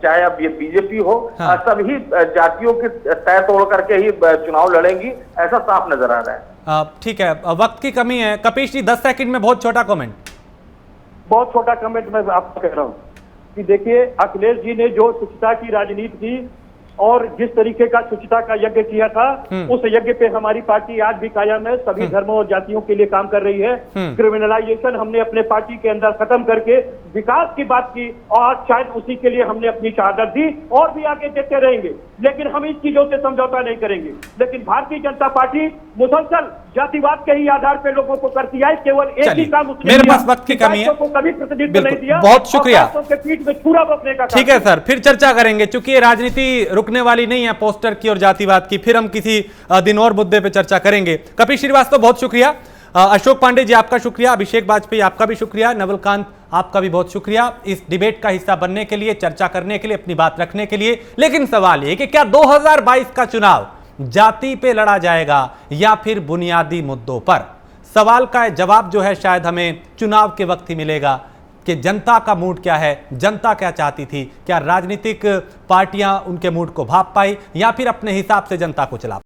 चाहे अब ये बीजेपी हो, सभी जातियों के तय तोड़ करके ही चुनाव लड़ेंगी, ऐसा साफ नजर आ रहा है। ठीक है, वक्त की कमी है। कपीश जी 10 सेकंड में बहुत छोटा कमेंट। बहुत छोटा कमेंट मैं आपको कह रहा हूँ कि देखिए, अखिलेश जी ने जो स्वच्छता की राजनीति की और जिस तरीके का स्वच्छता का यज्ञ किया था, उस यज्ञ पे हमारी पार्टी आज भी कायम है, सभी धर्मों और जातियों के लिए काम कर रही है। क्रिमिनलाइजेशन हमने अपने पार्टी के अंदर खत्म करके विकास की बात की, और शायद उसी के लिए हमने अपनी शहादत दी और भी आगे देते रहेंगे। लेकिन हम इन चीजों से समझौता नहीं करेंगे। लेकिन भारतीय जनता पार्टी मुसलसल जातिवाद के ही आधार पे लोगों को कर दिया है। केवल एक ही काम उसने मेरे किया, पास वक्त की कमी है, को कभी प्रतिनिधित्व नहीं दिया। बहुत शुक्रिया। और के पीठ में छुरा बसने का ठीक है सर, फिर चर्चा करेंगे, चूंकि ये राजनीति रुकने वाली नहीं है पोस्टर की और जातिवाद की, फिर हम किसी दिन और मुद्दे पे चर्चा करेंगे। कपिल श्रीवास्तव बहुत शुक्रिया, अशोक पांडे जी आपका शुक्रिया, अभिषेक वाजपेयी आपका भी शुक्रिया, नवलकांत आपका भी बहुत शुक्रिया इस डिबेट का हिस्सा बनने के लिए, चर्चा करने के लिए, अपनी बात रखने के लिए। लेकिन सवाल ये कि क्या 2022 का चुनाव जाति पे लड़ा जाएगा या फिर बुनियादी मुद्दों पर? सवाल का जवाब जो है शायद हमें चुनाव के वक्त ही मिलेगा कि जनता का मूड क्या है, जनता क्या चाहती थी, क्या राजनीतिक पार्टियां उनके मूड को भाप पाई या फिर अपने हिसाब से जनता को चला